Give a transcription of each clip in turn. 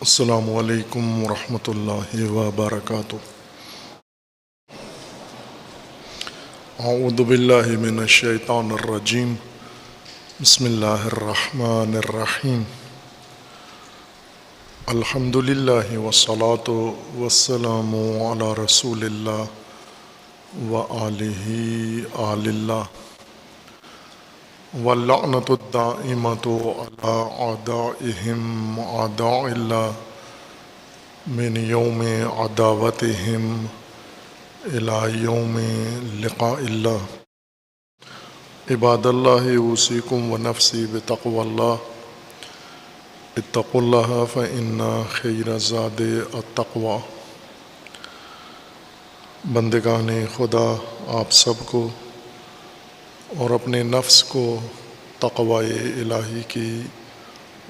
السلام علیکم ورحمۃ اللہ وبرکاتہ۔ اعوذ باللہ من الشیطان الرجیم، بسم اللہ الرحمن الرحیم۔ الحمد للہ والصلاۃ والسلام علی رسول اللہ وآلہ آل اللہ، واللعنۃ الدائمۃ علی اعدائہم اعداء اللہ من یوم عداوتہم الی یوم لقاء اللہ۔ عباد اللہ اوصیکم ونفسی بتقوی اللہ، اتقوا اللہ فإن خیر الزاد التقوی۔ بندگان خدا، آپ سب کو اور اپنے نفس کو تقوی الہی کی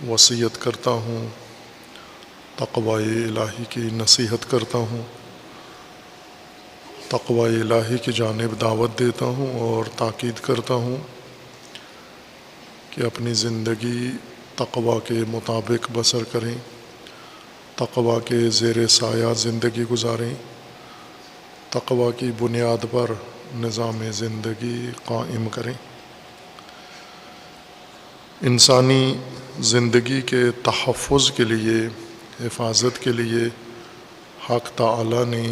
وصیت کرتا ہوں، تقوی الہی کی نصیحت کرتا ہوں، تقوی الہی کی جانب دعوت دیتا ہوں اور تاکید کرتا ہوں کہ اپنی زندگی تقوی کے مطابق بسر کریں، تقوی کے زیر سایہ زندگی گزاریں، تقوی کی بنیاد پر نظام زندگی قائم کریں۔ انسانی زندگی کے تحفظ کے لیے، حفاظت کے لیے حق تعالی نے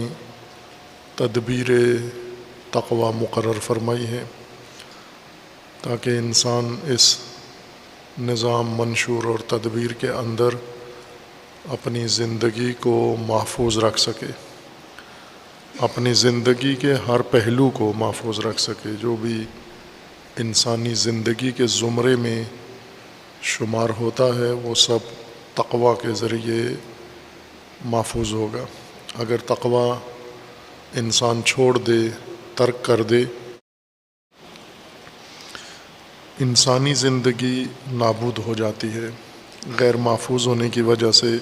تدبیر تقوی مقرر فرمائی ہے تاکہ انسان اس نظام منشور اور تدبیر کے اندر اپنی زندگی کو محفوظ رکھ سکے، اپنی زندگی کے ہر پہلو کو محفوظ رکھ سکے۔ جو بھی انسانی زندگی کے زمرے میں شمار ہوتا ہے وہ سب تقوی کے ذریعے محفوظ ہوگا۔ اگر تقوی انسان چھوڑ دے، ترک کر دے، انسانی زندگی نابود ہو جاتی ہے، غیر محفوظ ہونے کی وجہ سے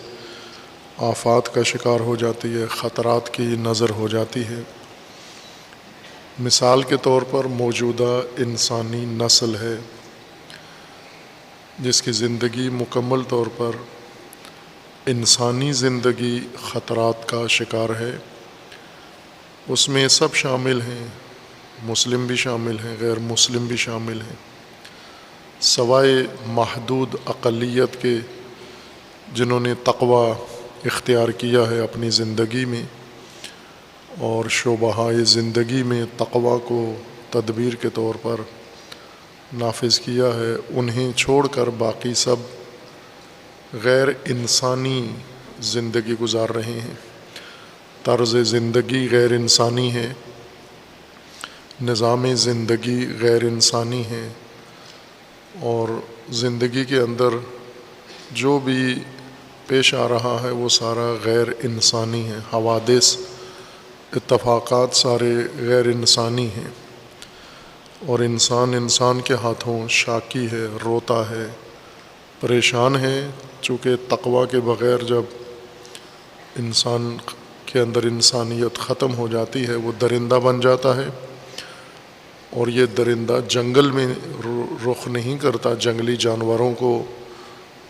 آفات کا شکار ہو جاتی ہے، خطرات کی نظر ہو جاتی ہے۔ مثال کے طور پر موجودہ انسانی نسل ہے جس کی زندگی مکمل طور پر انسانی زندگی خطرات کا شکار ہے۔ اس میں سب شامل ہیں، مسلم بھی شامل ہیں، غیر مسلم بھی شامل ہیں، سوائے محدود اقلیت کے جنہوں نے تقوی اختیار کیا ہے اپنی زندگی میں اور شعبۂ زندگی میں تقوی کو تدبیر کے طور پر نافذ کیا ہے۔ انہیں چھوڑ کر باقی سب غیر انسانی زندگی گزار رہے ہیں، طرز زندگی غیر انسانی ہے، نظام زندگی غیر انسانی ہے، اور زندگی کے اندر جو بھی پیش آ رہا ہے وہ سارا غیر انسانی ہے۔ حوادث، اتفاقات سارے غیر انسانی ہیں، اور انسان کے ہاتھوں شاکی ہے، روتا ہے، پریشان ہے، چونکہ تقوی کے بغیر جب انسان کے اندر انسانیت ختم ہو جاتی ہے وہ درندہ بن جاتا ہے، اور یہ درندہ جنگل میں رخ نہیں کرتا جنگلی جانوروں کو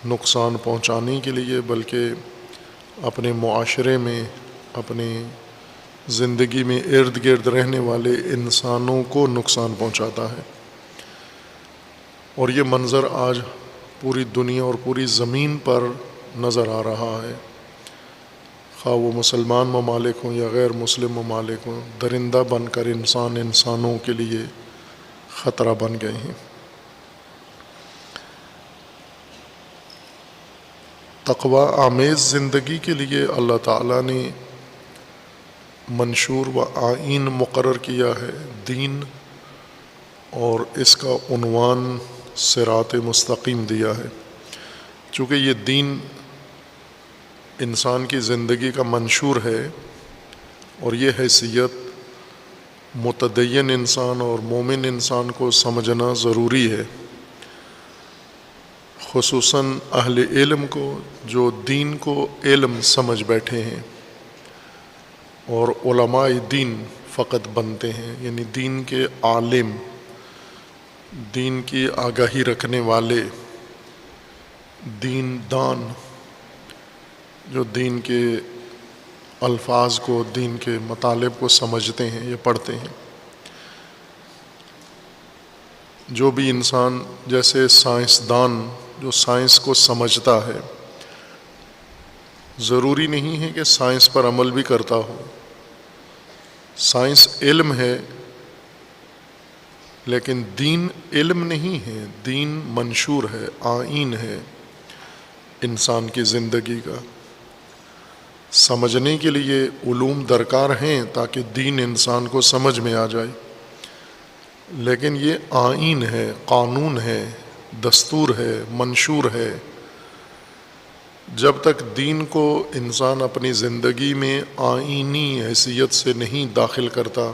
نقصان پہنچانے کے لیے، بلکہ اپنے معاشرے میں، اپنی زندگی میں ارد گرد رہنے والے انسانوں کو نقصان پہنچاتا ہے۔ اور یہ منظر آج پوری دنیا اور پوری زمین پر نظر آ رہا ہے، خواہ وہ مسلمان ممالک ہوں یا غیر مسلم ممالک ہوں، درندہ بن کر انسانوں کے لیے خطرہ بن گئے ہیں۔ تقوی آمیز زندگی کے لیے اللہ تعالیٰ نے منشور و آئین مقرر کیا ہے، دین، اور اس کا عنوان صراط مستقیم دیا ہے۔ چونکہ یہ دین انسان کی زندگی کا منشور ہے اور یہ حیثیت متدین انسان اور مومن انسان کو سمجھنا ضروری ہے، خصوصاً اہل علم کو جو دین کو علم سمجھ بیٹھے ہیں، اور علماء دین فقط بنتے ہیں، یعنی دین کے عالم، دین کی آگاہی رکھنے والے، دین دان، جو دین کے الفاظ کو، دین کے مطالب کو سمجھتے ہیں یا پڑھتے ہیں. جو بھی انسان، جیسے سائنسدان جو سائنس کو سمجھتا ہے، ضروری نہیں ہے کہ سائنس پر عمل بھی کرتا ہو. سائنس علم ہے، لیکن دین علم نہیں ہے، دین منشور ہے، آئین ہے انسان کی زندگی کا. سمجھنے کے لیے علوم درکار ہیں تاکہ دین انسان کو سمجھ میں آ جائے، لیکن یہ آئین ہے، قانون ہے، دستور ہے، منشور ہے. جب تک دین کو انسان اپنی زندگی میں آئینی حیثیت سے نہیں داخل کرتا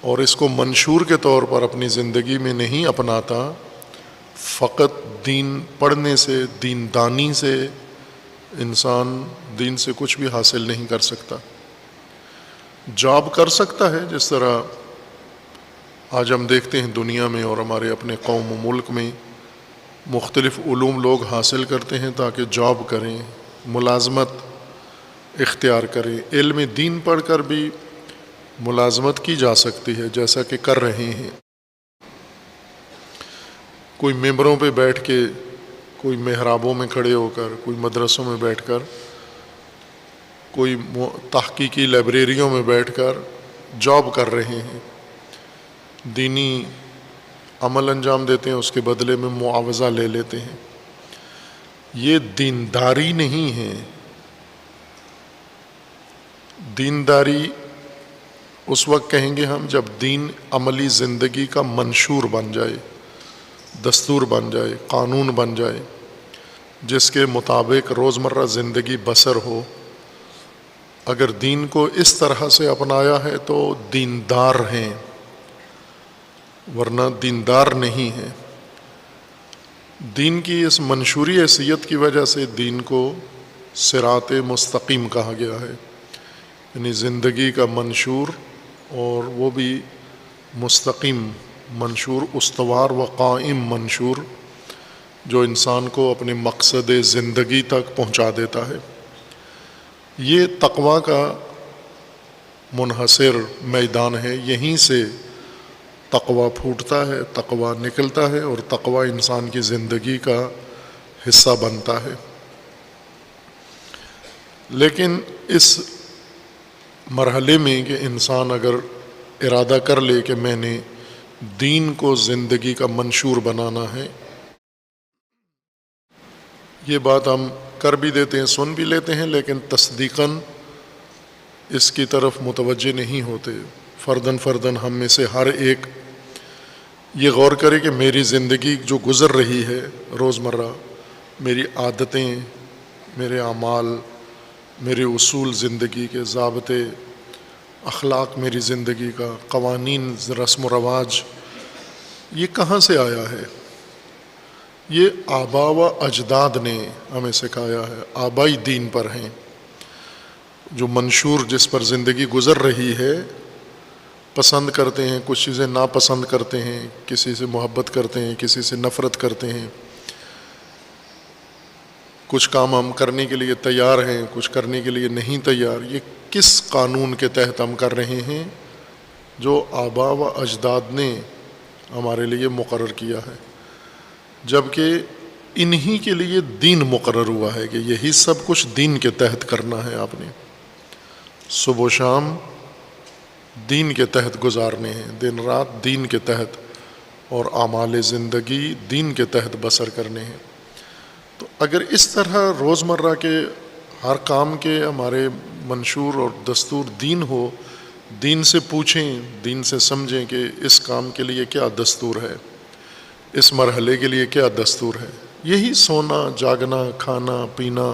اور اس کو منشور کے طور پر اپنی زندگی میں نہیں اپناتا، فقط دین پڑھنے سے، دین دانی سے انسان دین سے کچھ بھی حاصل نہیں کر سکتا. جاب کر سکتا ہے، جس طرح آج ہم دیکھتے ہیں دنیا میں اور ہمارے اپنے قوم و ملک میں مختلف علوم لوگ حاصل کرتے ہیں تاکہ جاب کریں، ملازمت اختیار کریں. علم دین پڑھ کر بھی ملازمت کی جا سکتی ہے، جیسا کہ کر رہے ہیں. کوئی ممبروں پہ بیٹھ کے، کوئی محرابوں میں کھڑے ہو کر، کوئی مدرسوں میں بیٹھ کر، کوئی تحقیقی لائبریریوں میں بیٹھ کر جاب کر رہے ہیں، دینی عمل انجام دیتے ہیں، اس کے بدلے میں معاوضہ لے لیتے ہیں. یہ دینداری نہیں ہے. دینداری اس وقت کہیں گے ہم جب دین عملی زندگی کا منشور بن جائے، دستور بن جائے، قانون بن جائے، جس کے مطابق روزمرہ زندگی بسر ہو. اگر دین کو اس طرح سے اپنایا ہے تو دیندار ہیں، ورنہ دیندار نہیں ہیں. دین کی اس منشوری حیثیت کی وجہ سے دین کو صراط مستقیم کہا گیا ہے، یعنی زندگی کا منشور، اور وہ بھی مستقیم منشور، استوار و قائم منشور، جو انسان کو اپنے مقصد زندگی تک پہنچا دیتا ہے. یہ تقویٰ کا منحصر میدان ہے. یہیں سے تقویٰ پھوٹتا ہے، تقویٰ نکلتا ہے، اور تقویٰ انسان کی زندگی کا حصہ بنتا ہے. لیکن اس مرحلے میں کہ انسان اگر ارادہ کر لے کہ میں نے دین کو زندگی کا منشور بنانا ہے، یہ بات ہم کر بھی دیتے ہیں، سن بھی لیتے ہیں، لیکن تصدیقاً اس کی طرف متوجہ نہیں ہوتے. فرداً فرداً ہم میں سے ہر ایک یہ غور کرے کہ میری زندگی جو گزر رہی ہے روزمرہ، میری عادتیں، میرے اعمال، میرے اصول زندگی کے، ضابطے، اخلاق میری زندگی کا، قوانین، رسم و رواج، یہ کہاں سے آیا ہے؟ یہ آبا و اجداد نے ہمیں سکھایا ہے، آبائی دین پر ہیں. جو منشور جس پر زندگی گزر رہی ہے، پسند کرتے ہیں، کچھ چیزیں ناپسند کرتے ہیں، کسی سے محبت کرتے ہیں، کسی سے نفرت کرتے ہیں، کچھ کام ہم کرنے کے لیے تیار ہیں، کچھ کرنے کے لیے نہیں تیار. یہ کس قانون کے تحت ہم کر رہے ہیں؟ جو آبا و اجداد نے ہمارے لیے مقرر کیا ہے، جبکہ انہی کے لیے دین مقرر ہوا ہے کہ یہی سب کچھ دین کے تحت کرنا ہے. آپ نے صبح و شام دین کے تحت گزارنے ہیں، دن رات دین کے تحت، اور اعمال زندگی دین کے تحت بسر کرنے ہیں. تو اگر اس طرح روزمرہ کے ہر کام کے ہمارے منشور اور دستور دین ہو، دین سے پوچھیں، دین سے سمجھیں کہ اس کام کے لیے کیا دستور ہے، اس مرحلے کے لیے کیا دستور ہے. یہی سونا، جاگنا، کھانا، پینا،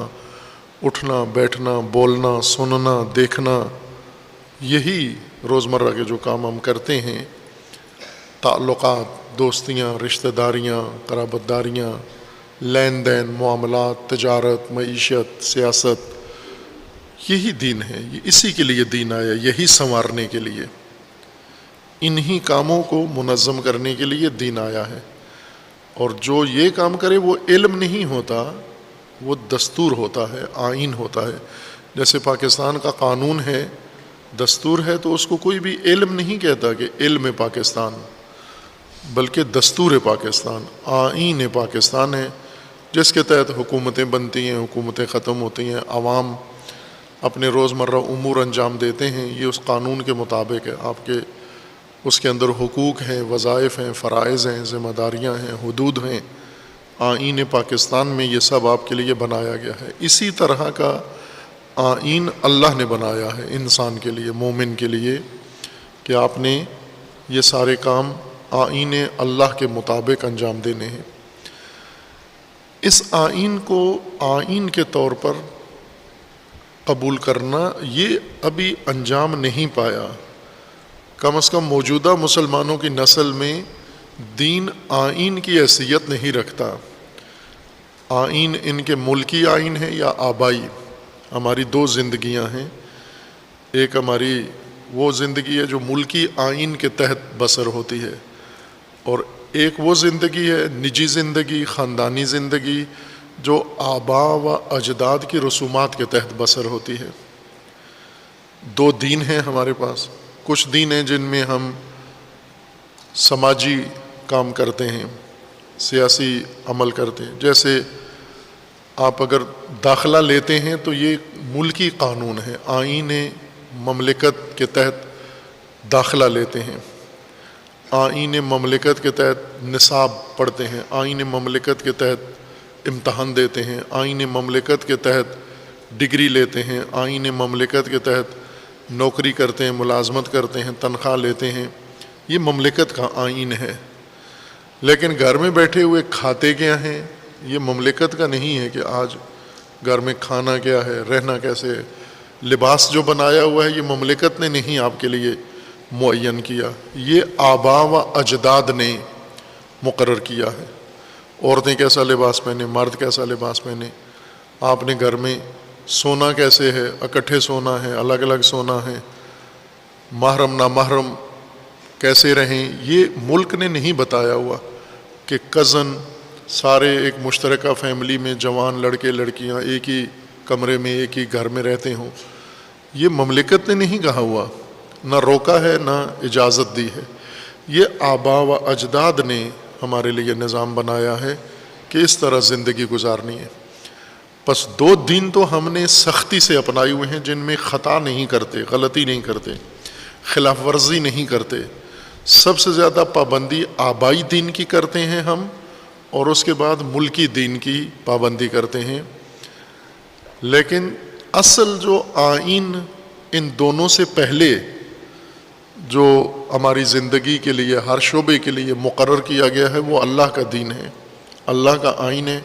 اٹھنا، بیٹھنا، بولنا، سننا، دیکھنا، یہی روزمرہ کے جو کام ہم کرتے ہیں، تعلقات، دوستیاں، رشتہ داریاں، قرابت داریاں، لین دین، معاملات، تجارت، معیشت، سیاست، یہی دین ہے. یہ اسی کے لیے دین آیا، یہی سنوارنے کے لیے، انہی کاموں کو منظم کرنے کے لیے دین آیا ہے. اور جو یہ کام کرے وہ علم نہیں ہوتا، وہ دستور ہوتا ہے، آئین ہوتا ہے. جیسے پاکستان کا قانون ہے، دستور ہے، تو اس کو کوئی بھی علم نہیں کہتا کہ علم پاکستان، بلکہ دستور پاکستان، آئین پاکستان ہے، جس کے تحت حکومتیں بنتی ہیں، حکومتیں ختم ہوتی ہیں، عوام اپنے روزمرہ امور انجام دیتے ہیں. یہ اس قانون کے مطابق ہے. آپ کے اس کے اندر حقوق ہیں، وظائف ہیں، فرائض ہیں، ذمہ داریاں ہیں، حدود ہیں. آئین پاکستان میں یہ سب آپ کے لیے بنایا گیا ہے. اسی طرح کا آئین اللہ نے بنایا ہے انسان کے لیے، مومن کے لیے، کہ آپ نے یہ سارے کام آئین اللہ کے مطابق انجام دینے ہیں. اس آئین کو آئین کے طور پر قبول کرنا یہ ابھی انجام نہیں پایا. کم از کم موجودہ مسلمانوں کی نسل میں دین آئین کی حیثیت نہیں رکھتا. آئین ان کے ملکی آئین ہے یا آبائی. ہماری دو زندگیاں ہیں. ایک ہماری وہ زندگی ہے جو ملکی آئین کے تحت بسر ہوتی ہے، اور ایک وہ زندگی ہے نجی زندگی، خاندانی زندگی، جو آباء و اجداد کی رسومات کے تحت بسر ہوتی ہے. دو دین ہیں ہمارے پاس. کچھ دین ہیں جن میں ہم سماجی کام کرتے ہیں، سیاسی عمل کرتے ہیں. جیسے آپ اگر داخلہ لیتے ہیں تو یہ ملکی قانون ہے، آئین مملکت کے تحت داخلہ لیتے ہیں، آئین مملکت کے تحت نصاب پڑھتے ہیں، آئین مملکت کے تحت امتحان دیتے ہیں، آئین مملکت کے تحت ڈگری لیتے ہیں، آئین مملکت کے تحت نوکری کرتے ہیں، ملازمت کرتے ہیں، تنخواہ لیتے ہیں. یہ مملکت کا آئین ہے. لیکن گھر میں بیٹھے ہوئے کھاتے کیا ہیں، یہ مملکت کا نہیں ہے کہ آج گھر میں کھانا کیا ہے، رہنا کیسے ہے. لباس جو بنایا ہوا ہے یہ مملکت نے نہیں آپ کے لیے معین کیا، یہ آباء و اجداد نے مقرر کیا ہے. عورتیں کیسا لباس پہنے، مرد کیسا لباس پہنے، آپ نے گھر میں سونا کیسے ہے، اکٹھے سونا ہے، الگ الگ سونا ہے، محرم نامحرم کیسے رہیں، یہ ملک نے نہیں بتایا ہوا. کہ کزن سارے ایک مشترکہ فیملی میں جوان لڑکے لڑکیاں ایک ہی کمرے میں ایک ہی گھر میں رہتے ہوں، یہ مملکت نے نہیں کہا ہوا، نہ روکا ہے نہ اجازت دی ہے. یہ آباء و اجداد نے ہمارے لیے نظام بنایا ہے کہ اس طرح زندگی گزارنی ہے. بس دو دین تو ہم نے سختی سے اپنائے ہوئے ہیں جن میں خطا نہیں کرتے، غلطی نہیں کرتے، خلاف ورزی نہیں کرتے. سب سے زیادہ پابندی آبائی دین کی کرتے ہیں ہم، اور اس کے بعد ملکی دین کی پابندی کرتے ہیں. لیکن اصل جو آئین ان دونوں سے پہلے جو ہماری زندگی کے لیے ہر شعبے کے لیے مقرر کیا گیا ہے وہ اللہ کا دین ہے، اللہ کا آئین ہے.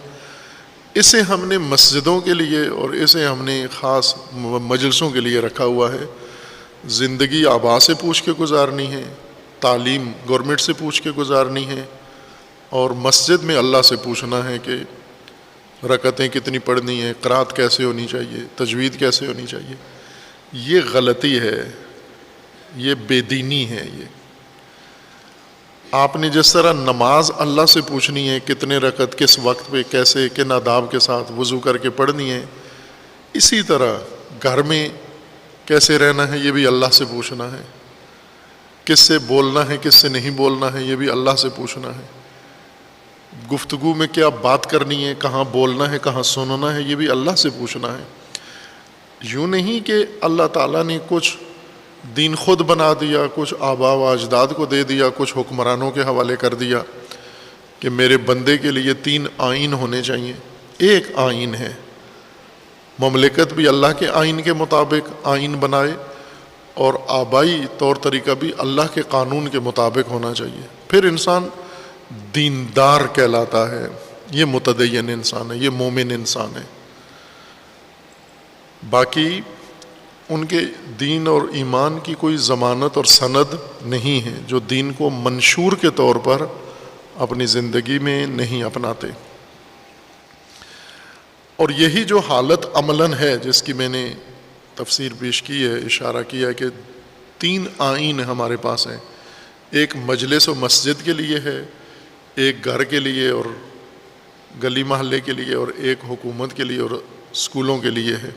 اسے ہم نے مسجدوں کے لیے اور اسے ہم نے خاص مجلسوں کے لیے رکھا ہوا ہے. زندگی آباء سے پوچھ کے گزارنی ہے، تعلیم گورنمنٹ سے پوچھ کے گزارنی ہے، اور مسجد میں اللہ سے پوچھنا ہے کہ رکعتیں کتنی پڑھنی ہیں، قرات کیسے ہونی چاہیے، تجوید کیسے ہونی چاہیے. یہ غلطی ہے، یہ بے دینی ہے. یہ آپ نے جس طرح نماز اللہ سے پوچھنی ہے کتنے رکعت کس وقت پہ کیسے کن آداب کے ساتھ وضو کر کے پڑھنی ہے، اسی طرح گھر میں کیسے رہنا ہے یہ بھی اللہ سے پوچھنا ہے. کس سے بولنا ہے کس سے نہیں بولنا ہے یہ بھی اللہ سے پوچھنا ہے. گفتگو میں کیا بات کرنی ہے، کہاں بولنا ہے کہاں سننا ہے، یہ بھی اللہ سے پوچھنا ہے. یوں نہیں کہ اللہ تعالیٰ نے کچھ دین خود بنا دیا، کچھ آباء و اجداد کو دے دیا، کچھ حکمرانوں کے حوالے کر دیا کہ میرے بندے کے لیے 3 آئین ہونے چاہیے. ایک آئین ہے، مملکت بھی اللہ کے آئین کے مطابق آئین بنائے، اور آبائی طور طریقہ بھی اللہ کے قانون کے مطابق ہونا چاہیے. پھر انسان دیندار کہلاتا ہے، یہ متدین انسان ہے، یہ مومن انسان ہے. باقی ان کے دین اور ایمان کی کوئی ضمانت اور سند نہیں ہے جو دین کو منشور کے طور پر اپنی زندگی میں نہیں اپناتے. اور یہی جو حالت عملاً ہے جس کی میں نے تفسیر پیش کی ہے، اشارہ کیا ہے کہ 3 آئین ہمارے پاس ہیں. ایک مجلس و مسجد کے لیے ہے، ایک گھر کے لیے اور گلی محلے کے لیے اور ایک حکومت کے لیے اور اسکولوں کے لیے ہے۔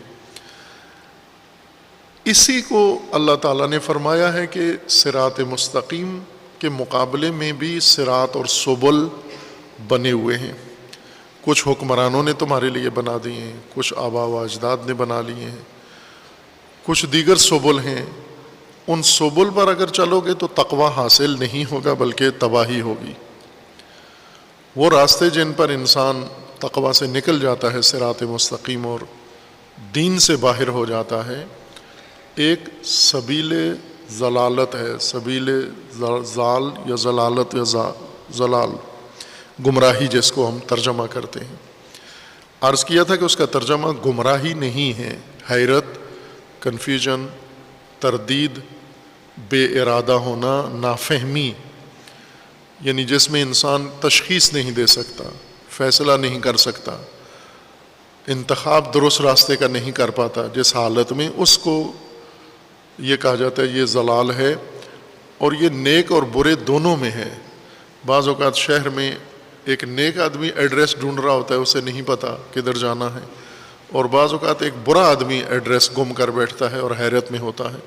اسی کو اللہ تعالیٰ نے فرمایا ہے کہ صراط مستقیم کے مقابلے میں بھی صراط اور سبل بنے ہوئے ہیں۔ کچھ حکمرانوں نے تمہارے لیے بنا دیے ہیں، کچھ آبا و اجداد نے بنا لیے ہیں، کچھ دیگر سبل ہیں۔ ان سبل پر اگر چلو گے تو تقوی حاصل نہیں ہوگا بلکہ تباہی ہوگی۔ وہ راستے جن پر انسان تقوی سے نکل جاتا ہے، صراط مستقیم، اور دین سے باہر ہو جاتا ہے، ایک سبیل ضلالت ہے، سبیل زال یا ضلالت یا ضلال، گمراہی جس کو ہم ترجمہ کرتے ہیں۔ عرض کیا تھا کہ اس کا ترجمہ گمراہی نہیں ہے، حیرت، کنفیوژن، تردید، بے ارادہ ہونا، نافہمی، یعنی جس میں انسان تشخیص نہیں دے سکتا، فیصلہ نہیں کر سکتا، انتخاب درست راستے کا نہیں کر پاتا، جس حالت میں اس کو یہ کہا جاتا ہے یہ ضلال ہے۔ اور یہ نیک اور برے دونوں میں ہے۔ بعض اوقات شہر میں ایک نیک آدمی ایڈریس ڈھونڈ رہا ہوتا ہے، اسے نہیں پتا کدھر جانا ہے، اور بعض اوقات ایک برا آدمی ایڈریس گم کر بیٹھتا ہے اور حیرت میں ہوتا ہے۔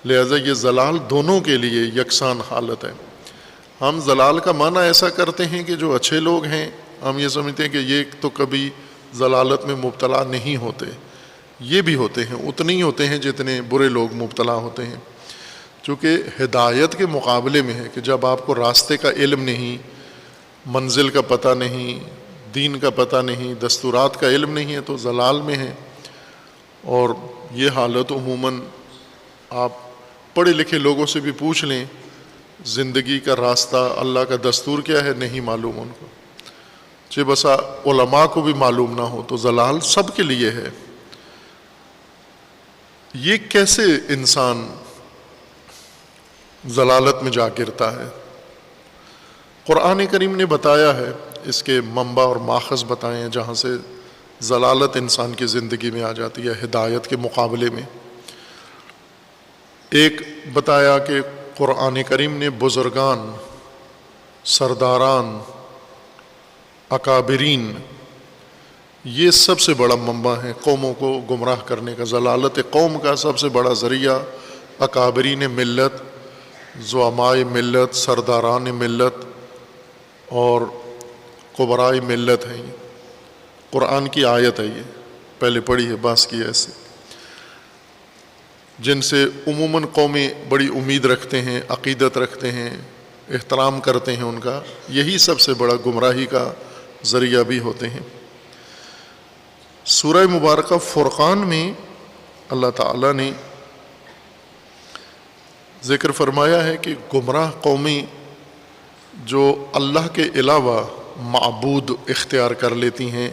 لہذا یہ ضلال دونوں کے لیے یکساں حالت ہے۔ ہم ضلال کا معنی ایسا کرتے ہیں کہ جو اچھے لوگ ہیں ہم یہ سمجھتے ہیں کہ یہ تو کبھی ضلالت میں مبتلا نہیں ہوتے، یہ بھی ہوتے ہیں، اتنے ہی ہوتے ہیں جتنے برے لوگ مبتلا ہوتے ہیں۔ چونکہ ہدایت کے مقابلے میں ہے کہ جب آپ کو راستے کا علم نہیں، منزل کا پتہ نہیں، دین کا پتہ نہیں، دستورات کا علم نہیں ہے تو ضلال میں ہے۔ اور یہ حالت عموماً آپ پڑھے لکھے لوگوں سے بھی پوچھ لیں، زندگی کا راستہ، اللہ کا دستور کیا ہے، نہیں معلوم ان کو، چہ بسا علماء کو بھی معلوم نہ ہو، تو ضلال سب کے لیے ہے۔ یہ کیسے انسان ضلالت میں جا گرتا ہے؟ قرآن کریم نے بتایا ہے، اس کے منبع اور ماخذ بتائے ہیں جہاں سے ضلالت انسان کی زندگی میں آ جاتی ہے ہدایت کے مقابلے میں۔ ایک بتایا کہ قرآن کریم نے بزرگان، سرداران، اکابرین، یہ سب سے بڑا منبع ہے قوموں کو گمراہ کرنے کا۔ ضلالت قوم کا سب سے بڑا ذریعہ اکابرین ملت، زعماء ملت، سرداران ملت اور کبراء ملت ہے۔ یہ قرآن کی آیت ہے، یہ پہلے پڑھی ہے، باس کی ہے ایسے، جن سے عموماً قومیں بڑی امید رکھتے ہیں، عقیدت رکھتے ہیں، احترام کرتے ہیں ان کا، یہی سب سے بڑا گمراہی کا ذریعہ بھی ہوتے ہیں۔ سورہ مبارکہ فرقان میں اللہ تعالیٰ نے ذکر فرمایا ہے کہ گمراہ قومیں جو اللہ کے علاوہ معبود اختیار کر لیتی ہیں،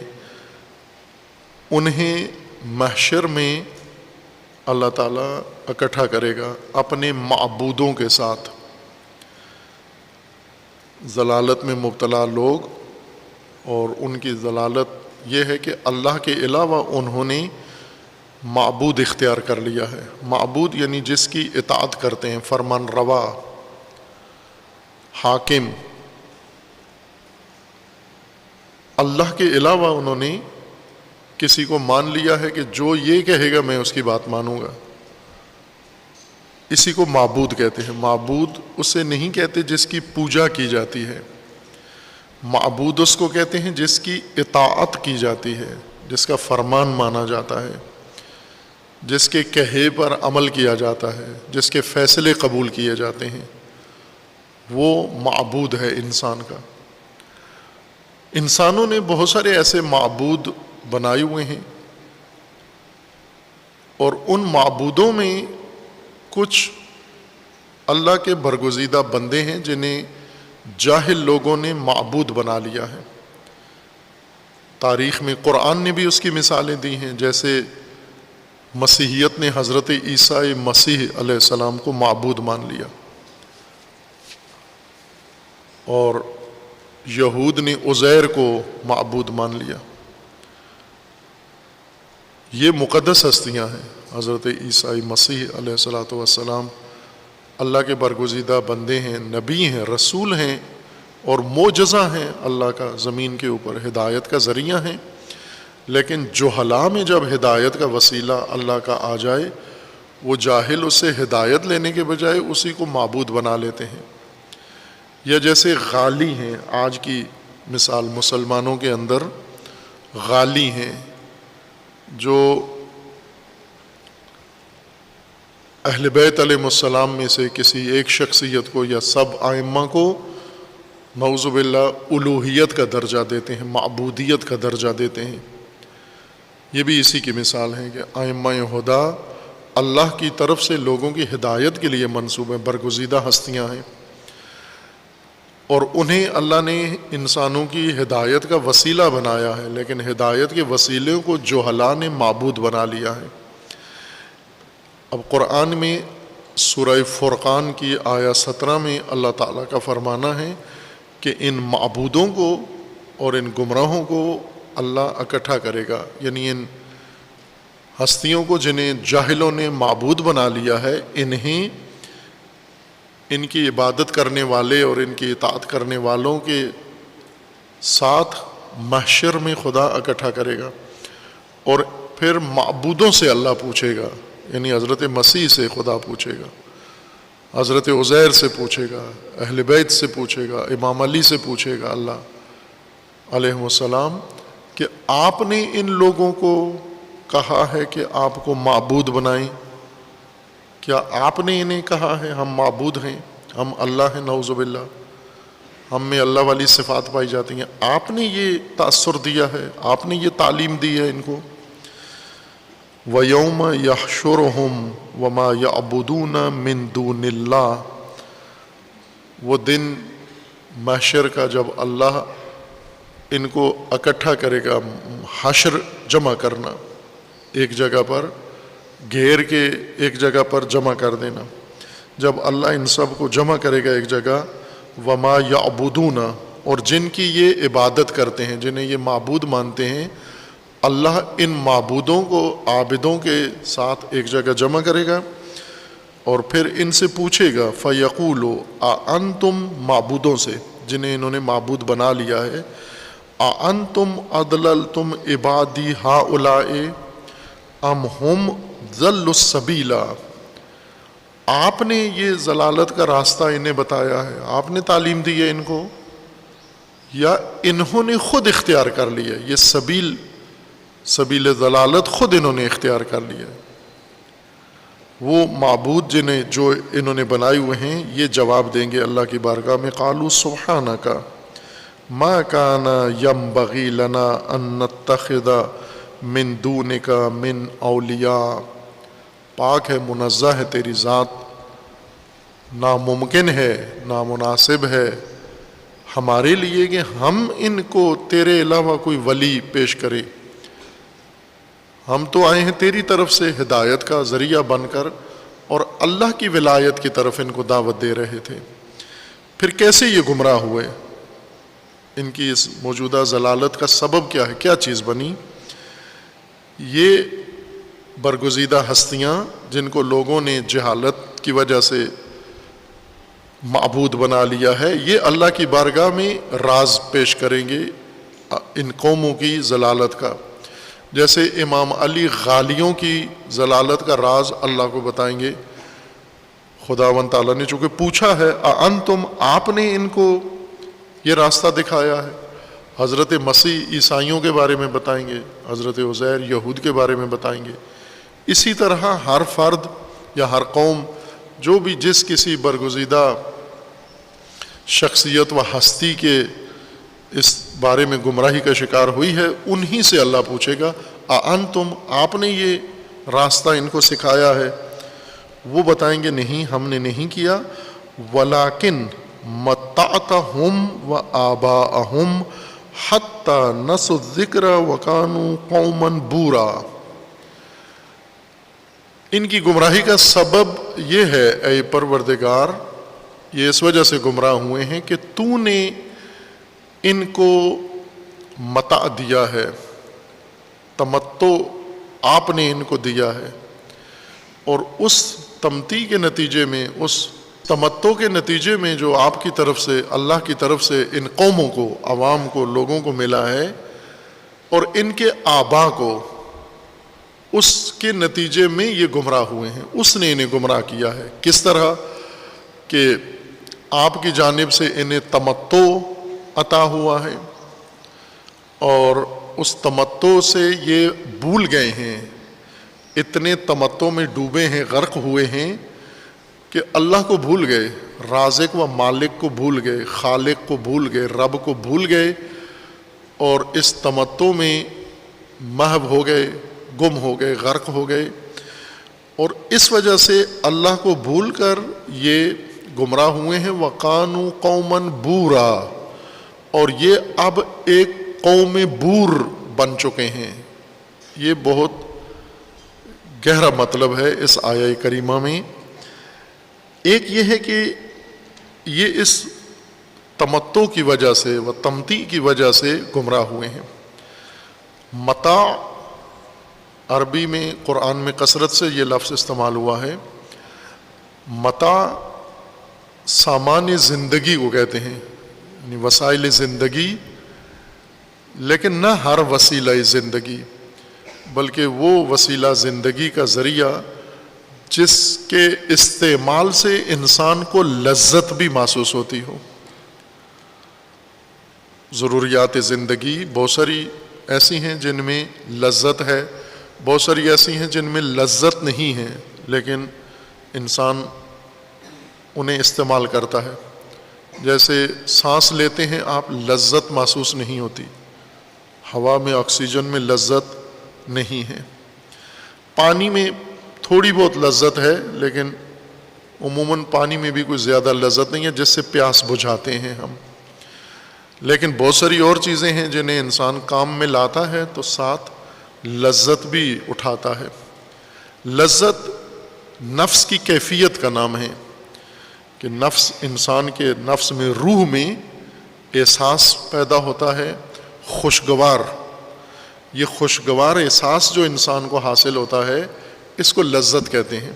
انہیں محشر میں اللہ تعالیٰ اکٹھا کرے گا اپنے معبودوں کے ساتھ۔ ضلالت میں مبتلا لوگ، اور ان کی ضلالت یہ ہے کہ اللہ کے علاوہ انہوں نے معبود اختیار کر لیا ہے۔ معبود یعنی جس کی اطاعت کرتے ہیں، فرمان روا، حاکم، اللہ کے علاوہ انہوں نے کسی کو مان لیا ہے کہ جو یہ کہے گا میں اس کی بات مانوں گا۔ اسی کو معبود کہتے ہیں۔ معبود اسے نہیں کہتے جس کی پوجا کی جاتی ہے، معبود اس کو کہتے ہیں جس کی اطاعت کی جاتی ہے، جس کا فرمان مانا جاتا ہے، جس کے کہے پر عمل کیا جاتا ہے، جس کے فیصلے قبول کیے جاتے ہیں، وہ معبود ہے انسان کا۔ انسانوں نے بہت سارے ایسے معبود بنائے ہوئے ہیں، اور ان معبودوں میں کچھ اللہ کے برگزیدہ بندے ہیں جنہیں جاہل لوگوں نے معبود بنا لیا ہے۔ تاریخ میں قرآن نے بھی اس کی مثالیں دی ہیں، جیسے مسیحیت نے حضرت عیسیٰ مسیح علیہ السلام کو معبود مان لیا، اور یہود نے عزیر کو معبود مان لیا۔ یہ مقدس ہستیاں ہیں، حضرت عیسیٰ مسیح علیہ السلام اللہ کے برگزیدہ بندے ہیں، نبی ہیں، رسول ہیں، اور معجزہ ہیں اللہ کا زمین کے اوپر، ہدایت کا ذریعہ ہیں، لیکن جہلاء میں جب ہدایت کا وسیلہ اللہ کا آ جائے، وہ جاہل اس سے ہدایت لینے کے بجائے اسی کو معبود بنا لیتے ہیں۔ یا جیسے غالی ہیں، آج کی مثال مسلمانوں کے اندر غالی ہیں جو اہل بیت علیہ السلام میں سے کسی ایک شخصیت کو یا سب ائمہ کو نعوذ باللہ الوہیت کا درجہ دیتے ہیں، معبودیت کا درجہ دیتے ہیں۔ یہ بھی اسی کی مثال ہے کہ ائمہ ہدیٰ اللہ کی طرف سے لوگوں کی ہدایت کے لیے منصوب ہیں، برگزیدہ ہستیاں ہیں، اور انہیں اللہ نے انسانوں کی ہدایت کا وسیلہ بنایا ہے، لیکن ہدایت کے وسیلوں کو جہلاء نے معبود بنا لیا ہے۔ اب قرآن میں سورہ فرقان کی آیہ 17 میں اللہ تعالیٰ کا فرمانا ہے کہ ان معبودوں کو اور ان گمراہوں کو اللہ اکٹھا کرے گا، یعنی ان ہستیوں کو جنہیں جاہلوں نے معبود بنا لیا ہے، انہیں ان کی عبادت کرنے والے اور ان کی اطاعت کرنے والوں کے ساتھ محشر میں خدا اکٹھا کرے گا، اور پھر معبودوں سے اللہ پوچھے گا، یعنی حضرت مسیح سے خدا پوچھے گا، حضرت عزیر سے پوچھے گا، اہل بیت سے پوچھے گا، امام علی سے پوچھے گا اللہ علیہ السلام کہ آپ نے ان لوگوں کو کہا ہے کہ آپ کو معبود بنائیں، کیا آپ نے انہیں کہا ہے ہم معبود ہیں، ہم اللہ ہیں؟ نعوذ باللہ، ہم میں اللہ والی صفات پائی جاتی ہیں۔ آپ نے یہ تأثر دیا ہے، آپ نے یہ تعلیم دی ہے ان کو۔ وَيَوْمَ يَحْشُرُهُمْ وَمَا يَعْبُدُونَ مِن دُونِ اللَّهِ، وہ دن محشر کا جب اللہ ان کو اکٹھا کرے گا، حشر جمع کرنا، ایک جگہ پر گھیر کے ایک جگہ پر جمع کر دینا، جب اللہ ان سب کو جمع کرے گا ایک جگہ، وَمَا يَعْبُدُونَ، اور جن کی یہ عبادت کرتے ہیں، جنہیں یہ معبود مانتے ہیں، اللہ ان معبودوں کو عابدوں کے ساتھ ایک جگہ جمع کرے گا اور پھر ان سے پوچھے گا، فَيَقُولُ أَأَنْتُمْ، معبودوں سے جنہیں انہوں نے معبود بنا لیا ہے، أَأَنْتُمْ أَضْلَلْتُمْ عِبَادِي هَؤُلَاءِ أَمْ هُمْ ضَلُّوا السَّبِيلَ، آپ نے یہ ضلالت کا راستہ انہیں بتایا ہے، آپ نے تعلیم دی ہے ان کو، یا انہوں نے خود اختیار کر لیا؟ یہ سبیل ضلالت خود انہوں نے اختیار کر لیا۔ وہ معبود جنہیں جو انہوں نے بنائے ہوئے ہیں یہ جواب دیں گے اللہ کی بارگاہ میں، قالوا سبحانک ما کان ینبغی لنا ان نتخذ من دونک من اولیاء، پاک ہے، منزہ ہے تیری ذات، ناممکن ہے، نامناسب ہے ہمارے لیے کہ ہم ان کو تیرے علاوہ کوئی ولی پیش کریں، ہم تو آئے ہیں تیری طرف سے ہدایت کا ذریعہ بن کر، اور اللہ کی ولایت کی طرف ان کو دعوت دے رہے تھے۔ پھر کیسے یہ گمراہ ہوئے؟ ان کی اس موجودہ ضلالت کا سبب کیا ہے؟ کیا چیز بنی؟ یہ برگزیدہ ہستیاں جن کو لوگوں نے جہالت کی وجہ سے معبود بنا لیا ہے، یہ اللہ کی بارگاہ میں راز پیش کریں گے ان قوموں کی ضلالت کا، جیسے امام علی غالیوں کی ضلالت کا راز اللہ کو بتائیں گے۔ خداوند تعالیٰ نے چونکہ پوچھا ہے، اَأَنْتُمْ، آپ نے ان کو یہ راستہ دکھایا ہے۔ حضرت مسیح عیسائیوں کے بارے میں بتائیں گے، حضرت عزیر یہود کے بارے میں بتائیں گے۔ اسی طرح ہر فرد یا ہر قوم جو بھی جس کسی برگزیدہ شخصیت و ہستی کے اس بارے میں گمراہی کا شکار ہوئی ہے، انہی سے اللہ پوچھے گا، اَأَنْتُمْ، آپ نے یہ راستہ ان کو سکھایا ہے؟ وہ بتائیں گے نہیں، ہم نے نہیں کیا۔ وَلَكِنْ مَتَّعْتَهُمْ وَآبَاءَهُمْ حَتَّى نَسُوا الذِّكْرَ وَكَانُوا قَوْمًا بُورًا، ان کی گمراہی کا سبب یہ ہے اے پروردگار، یہ اس وجہ سے گمراہ ہوئے ہیں کہ تو نے ان کو متاع دیا ہے، تمتع آپ نے ان کو دیا ہے، اور اس تمتیع کے نتیجے میں، اس تمتع کے نتیجے میں جو آپ کی طرف سے، اللہ کی طرف سے ان قوموں کو، عوام کو، لوگوں کو ملا ہے اور ان کے آبا کو، اس کے نتیجے میں یہ گمراہ ہوئے ہیں، اس نے انہیں گمراہ کیا ہے۔ کس طرح کہ آپ کی جانب سے انہیں تمتع عطا ہوا ہے اور اس تمتع سے یہ بھول گئے ہیں، اتنے تمتع میں ڈوبے ہیں، غرق ہوئے ہیں کہ اللہ کو بھول گئے، رازق و مالک کو بھول گئے، خالق کو بھول گئے، رب کو بھول گئے اور اس تمتع میں محو ہو گئے، گم ہو گئے، غرق ہو گئے، اور اس وجہ سے اللہ کو بھول کر یہ گمراہ ہوئے ہیں۔ وَقَانُوا قَوْمًا بُورًا، اور یہ اب ایک قوم بور بن چکے ہیں۔ یہ بہت گہرا مطلب ہے اس آیہ کریمہ میں۔ ایک یہ ہے کہ یہ اس تمتع کی وجہ سے و تمتیع کی وجہ سے گمراہ ہوئے ہیں۔ متاع عربی میں، قرآن میں کثرت سے یہ لفظ استعمال ہوا ہے۔ متاع سامان زندگی کو کہتے ہیں، یعنی وسائل زندگی، لیکن نہ ہر وسیلہ زندگی، بلکہ وہ وسیلہ زندگی کا ذریعہ جس کے استعمال سے انسان کو لذت بھی محسوس ہوتی ہو۔ ضروریات زندگی بہت ساری ایسی ہیں جن میں لذت ہے، بہت ساری ایسی ہیں جن میں لذت نہیں ہے لیکن انسان انہیں استعمال کرتا ہے۔ جیسے سانس لیتے ہیں آپ، لذت محسوس نہیں ہوتی، ہوا میں، آکسیجن میں لذت نہیں ہے۔ پانی میں تھوڑی بہت لذت ہے لیکن عموماً پانی میں بھی کوئی زیادہ لذت نہیں ہے جس سے پیاس بجھاتے ہیں ہم۔ لیکن بہت ساری اور چیزیں ہیں جنہیں انسان کام میں لاتا ہے تو ساتھ لذت بھی اٹھاتا ہے۔ لذت نفس کی کیفیت کا نام ہے کہ نفس، انسان کے نفس میں، روح میں احساس پیدا ہوتا ہے خوشگوار۔ یہ خوشگوار احساس جو انسان کو حاصل ہوتا ہے اس کو لذت کہتے ہیں۔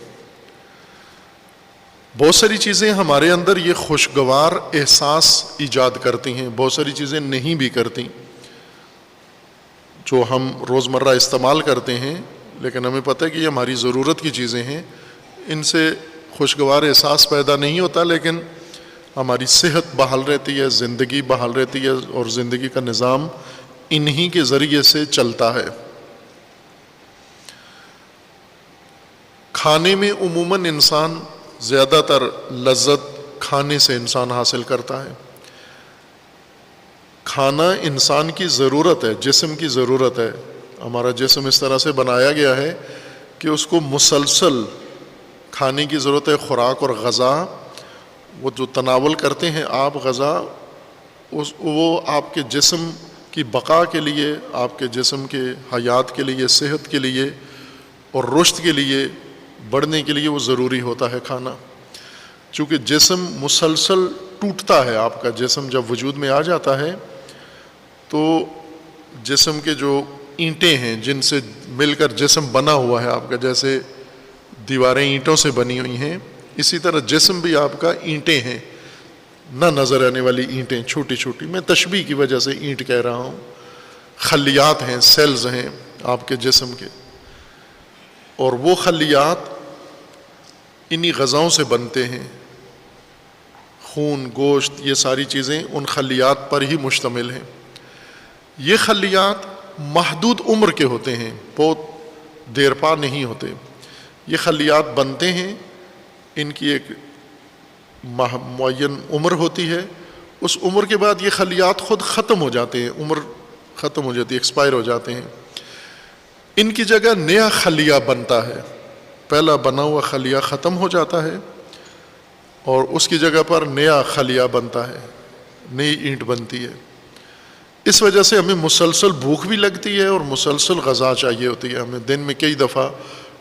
بہت ساری چیزیں ہمارے اندر یہ خوشگوار احساس ایجاد کرتی ہیں، بہت ساری چیزیں نہیں بھی کرتی، جو ہم روزمرہ استعمال کرتے ہیں لیکن ہمیں پتہ ہے کہ یہ ہماری ضرورت کی چیزیں ہیں، ان سے خوشگوار احساس پیدا نہیں ہوتا لیکن ہماری صحت بحال رہتی ہے، زندگی بحال رہتی ہے اور زندگی کا نظام انہی کے ذریعے سے چلتا ہے۔ کھانے میں عموماً انسان زیادہ تر لذت کھانے سے انسان حاصل کرتا ہے۔ کھانا انسان کی ضرورت ہے، جسم کی ضرورت ہے۔ ہمارا جسم اس طرح سے بنایا گیا ہے کہ اس کو مسلسل کھانے کی ضرورت ہے، خوراک اور غذا۔ وہ جو تناول کرتے ہیں آپ غذا، وہ آپ کے جسم کی بقا کے لیے، آپ کے جسم کے حیات کے لیے، صحت کے لیے اور رشد کے لیے، بڑھنے کے لیے وہ ضروری ہوتا ہے کھانا۔ چونکہ جسم مسلسل ٹوٹتا ہے، آپ کا جسم جب وجود میں آ جاتا ہے تو جسم کے جو اینٹیں ہیں جن سے مل کر جسم بنا ہوا ہے آپ کا، جیسے دیواریں اینٹوں سے بنی ہوئی ہیں، اسی طرح جسم بھی آپ کا اینٹیں ہیں، نہ نظر آنے والی اینٹیں، چھوٹی چھوٹی، میں تشبیہ کی وجہ سے اینٹ کہہ رہا ہوں، خلیات ہیں، سیلز ہیں آپ کے جسم کے، اور وہ خلیات انہی غذاؤں سے بنتے ہیں۔ خون، گوشت، یہ ساری چیزیں ان خلیات پر ہی مشتمل ہیں۔ یہ خلیات محدود عمر کے ہوتے ہیں، بہت دیر پا نہیں ہوتے۔ یہ خلیات بنتے ہیں، ان کی ایک معین عمر ہوتی ہے، اس عمر کے بعد یہ خلیات خود ختم ہو جاتے ہیں، عمر ختم ہو جاتی ہے، ایکسپائر ہو جاتے ہیں۔ ان کی جگہ نیا خلیہ بنتا ہے، پہلا بنا ہوا خلیہ ختم ہو جاتا ہے اور اس کی جگہ پر نیا خلیہ بنتا ہے، نئی اینٹ بنتی ہے۔ اس وجہ سے ہمیں مسلسل بھوک بھی لگتی ہے اور مسلسل غذا چاہیے ہوتی ہے۔ ہمیں دن میں کئی دفعہ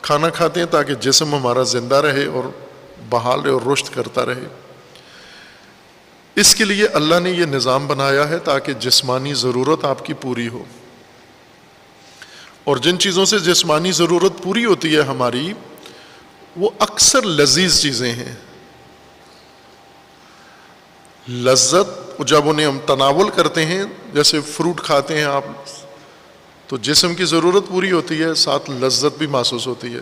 کھانا کھاتے ہیں تاکہ جسم ہمارا زندہ رہے اور بحال رہے اور رشد کرتا رہے۔ اس کے لیے اللہ نے یہ نظام بنایا ہے تاکہ جسمانی ضرورت آپ کی پوری ہو، اور جن چیزوں سے جسمانی ضرورت پوری ہوتی ہے ہماری، وہ اکثر لذیذ چیزیں ہیں۔ لذت جب انہیں ہم تناول کرتے ہیں، جیسے فروٹ کھاتے ہیں آپ، تو جسم کی ضرورت پوری ہوتی ہے، ساتھ لذت بھی محسوس ہوتی ہے.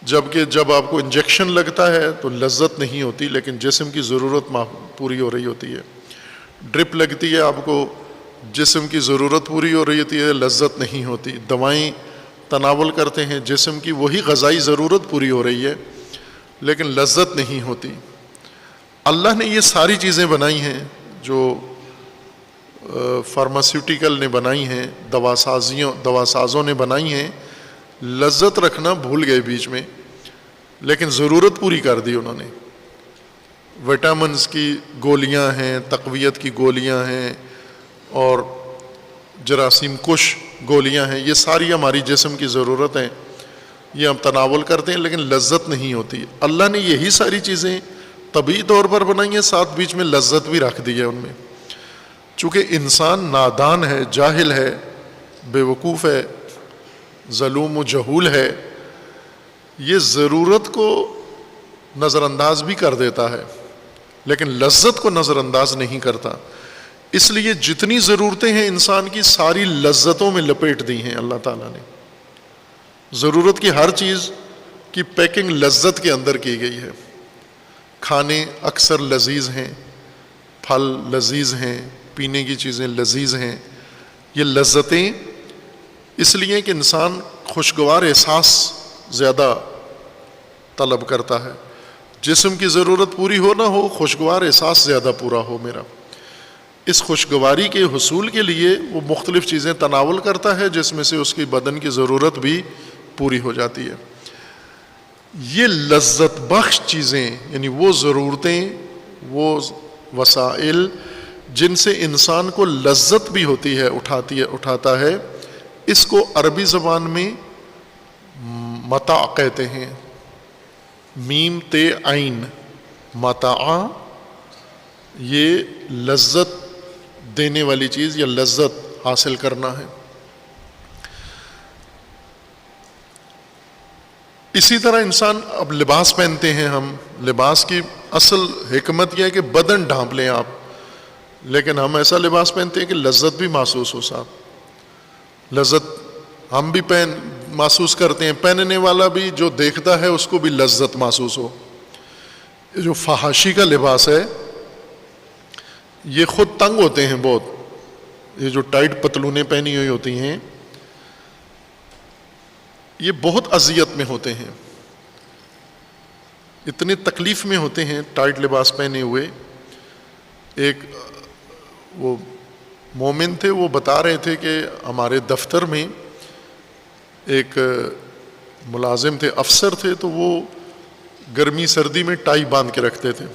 جبکہ جب آپ کو انجیکشن لگتا ہے تو لذت نہیں ہوتی، لیکن جسم کی ضرورت پوری ہو رہی ہوتی ہے. ڈرپ لگتی ہے آپ کو، جسم کی ضرورت پوری ہو رہی ہوتی ہے، لذت نہیں ہوتی. دوائیں تناول کرتے ہیں، جسم کی وہی غذائی ضرورت پوری ہو رہی ہے، لیکن لذت نہیں ہوتی. اللہ نے یہ ساری چیزیں بنائی ہیں جو فارماسیوٹیکل نے بنائی ہیں، دواسازوں نے بنائی ہیں. لذت رکھنا بھول گئے بیچ میں، لیکن ضرورت پوری کر دی انہوں نے. وٹامنز کی گولیاں ہیں، تقویت کی گولیاں ہیں، اور جراثیم کش گولیاں ہیں. یہ ساری ہماری جسم کی ضرورت ہیں، یہ ہم تناول کرتے ہیں، لیکن لذت نہیں ہوتی. اللہ نے یہی ساری چیزیں طبعی طور پر بنائی ہیں، ساتھ بیچ میں لذت بھی رکھ دی ہے ان میں. چونکہ انسان نادان ہے، جاہل ہے، بے وقوف ہے، ظلوم و جہول ہے، یہ ضرورت کو نظر انداز بھی کر دیتا ہے، لیکن لذت کو نظر انداز نہیں کرتا. اس لیے جتنی ضرورتیں ہیں انسان کی، ساری لذتوں میں لپیٹ دی ہیں اللہ تعالیٰ نے. ضرورت کی ہر چیز کی پیکنگ لذت کے اندر کی گئی ہے. کھانے اکثر لذیذ ہیں، پھل لذیذ ہیں، پینے کی چیزیں لذیذ ہیں. یہ لذتیں اس لیے کہ انسان خوشگوار احساس زیادہ طلب کرتا ہے. جسم کی ضرورت پوری ہو نہ ہو، خوشگوار احساس زیادہ پورا ہو میرا. اس خوشگواری کے حصول کے لیے وہ مختلف چیزیں تناول کرتا ہے، جس میں سے اس کی بدن کی ضرورت بھی پوری ہو جاتی ہے. یہ لذت بخش چیزیں، یعنی وہ ضرورتیں، وہ وسائل جن سے انسان کو لذت بھی ہوتی ہے، اٹھاتا ہے، اس کو عربی زبان میں متاع کہتے ہیں. میم تے عین، متاع، یہ لذت دینے والی چیز یا لذت حاصل کرنا ہے. اسی طرح انسان اب لباس پہنتے ہیں. ہم لباس کی اصل حکمت یہ ہے کہ بدن ڈھانپ لیں آپ، لیکن ہم ایسا لباس پہنتے ہیں کہ لذت بھی محسوس ہو. صاحب لذت ہم بھی محسوس کرتے ہیں، پہننے والا بھی، جو دیکھتا ہے اس کو بھی لذت محسوس ہو. یہ جو فحاشی کا لباس ہے، یہ خود تنگ ہوتے ہیں بہت. یہ جو ٹائٹ پتلونیں پہنی ہوئی ہوتی ہیں، یہ بہت اذیت میں ہوتے ہیں، اتنے تکلیف میں ہوتے ہیں ٹائٹ لباس پہنے ہوئے. ایک وہ مومن تھے، وہ بتا رہے تھے کہ ہمارے دفتر میں ایک ملازم تھے، افسر تھے، تو وہ گرمی سردی میں ٹائی باندھ کے رکھتے تھے،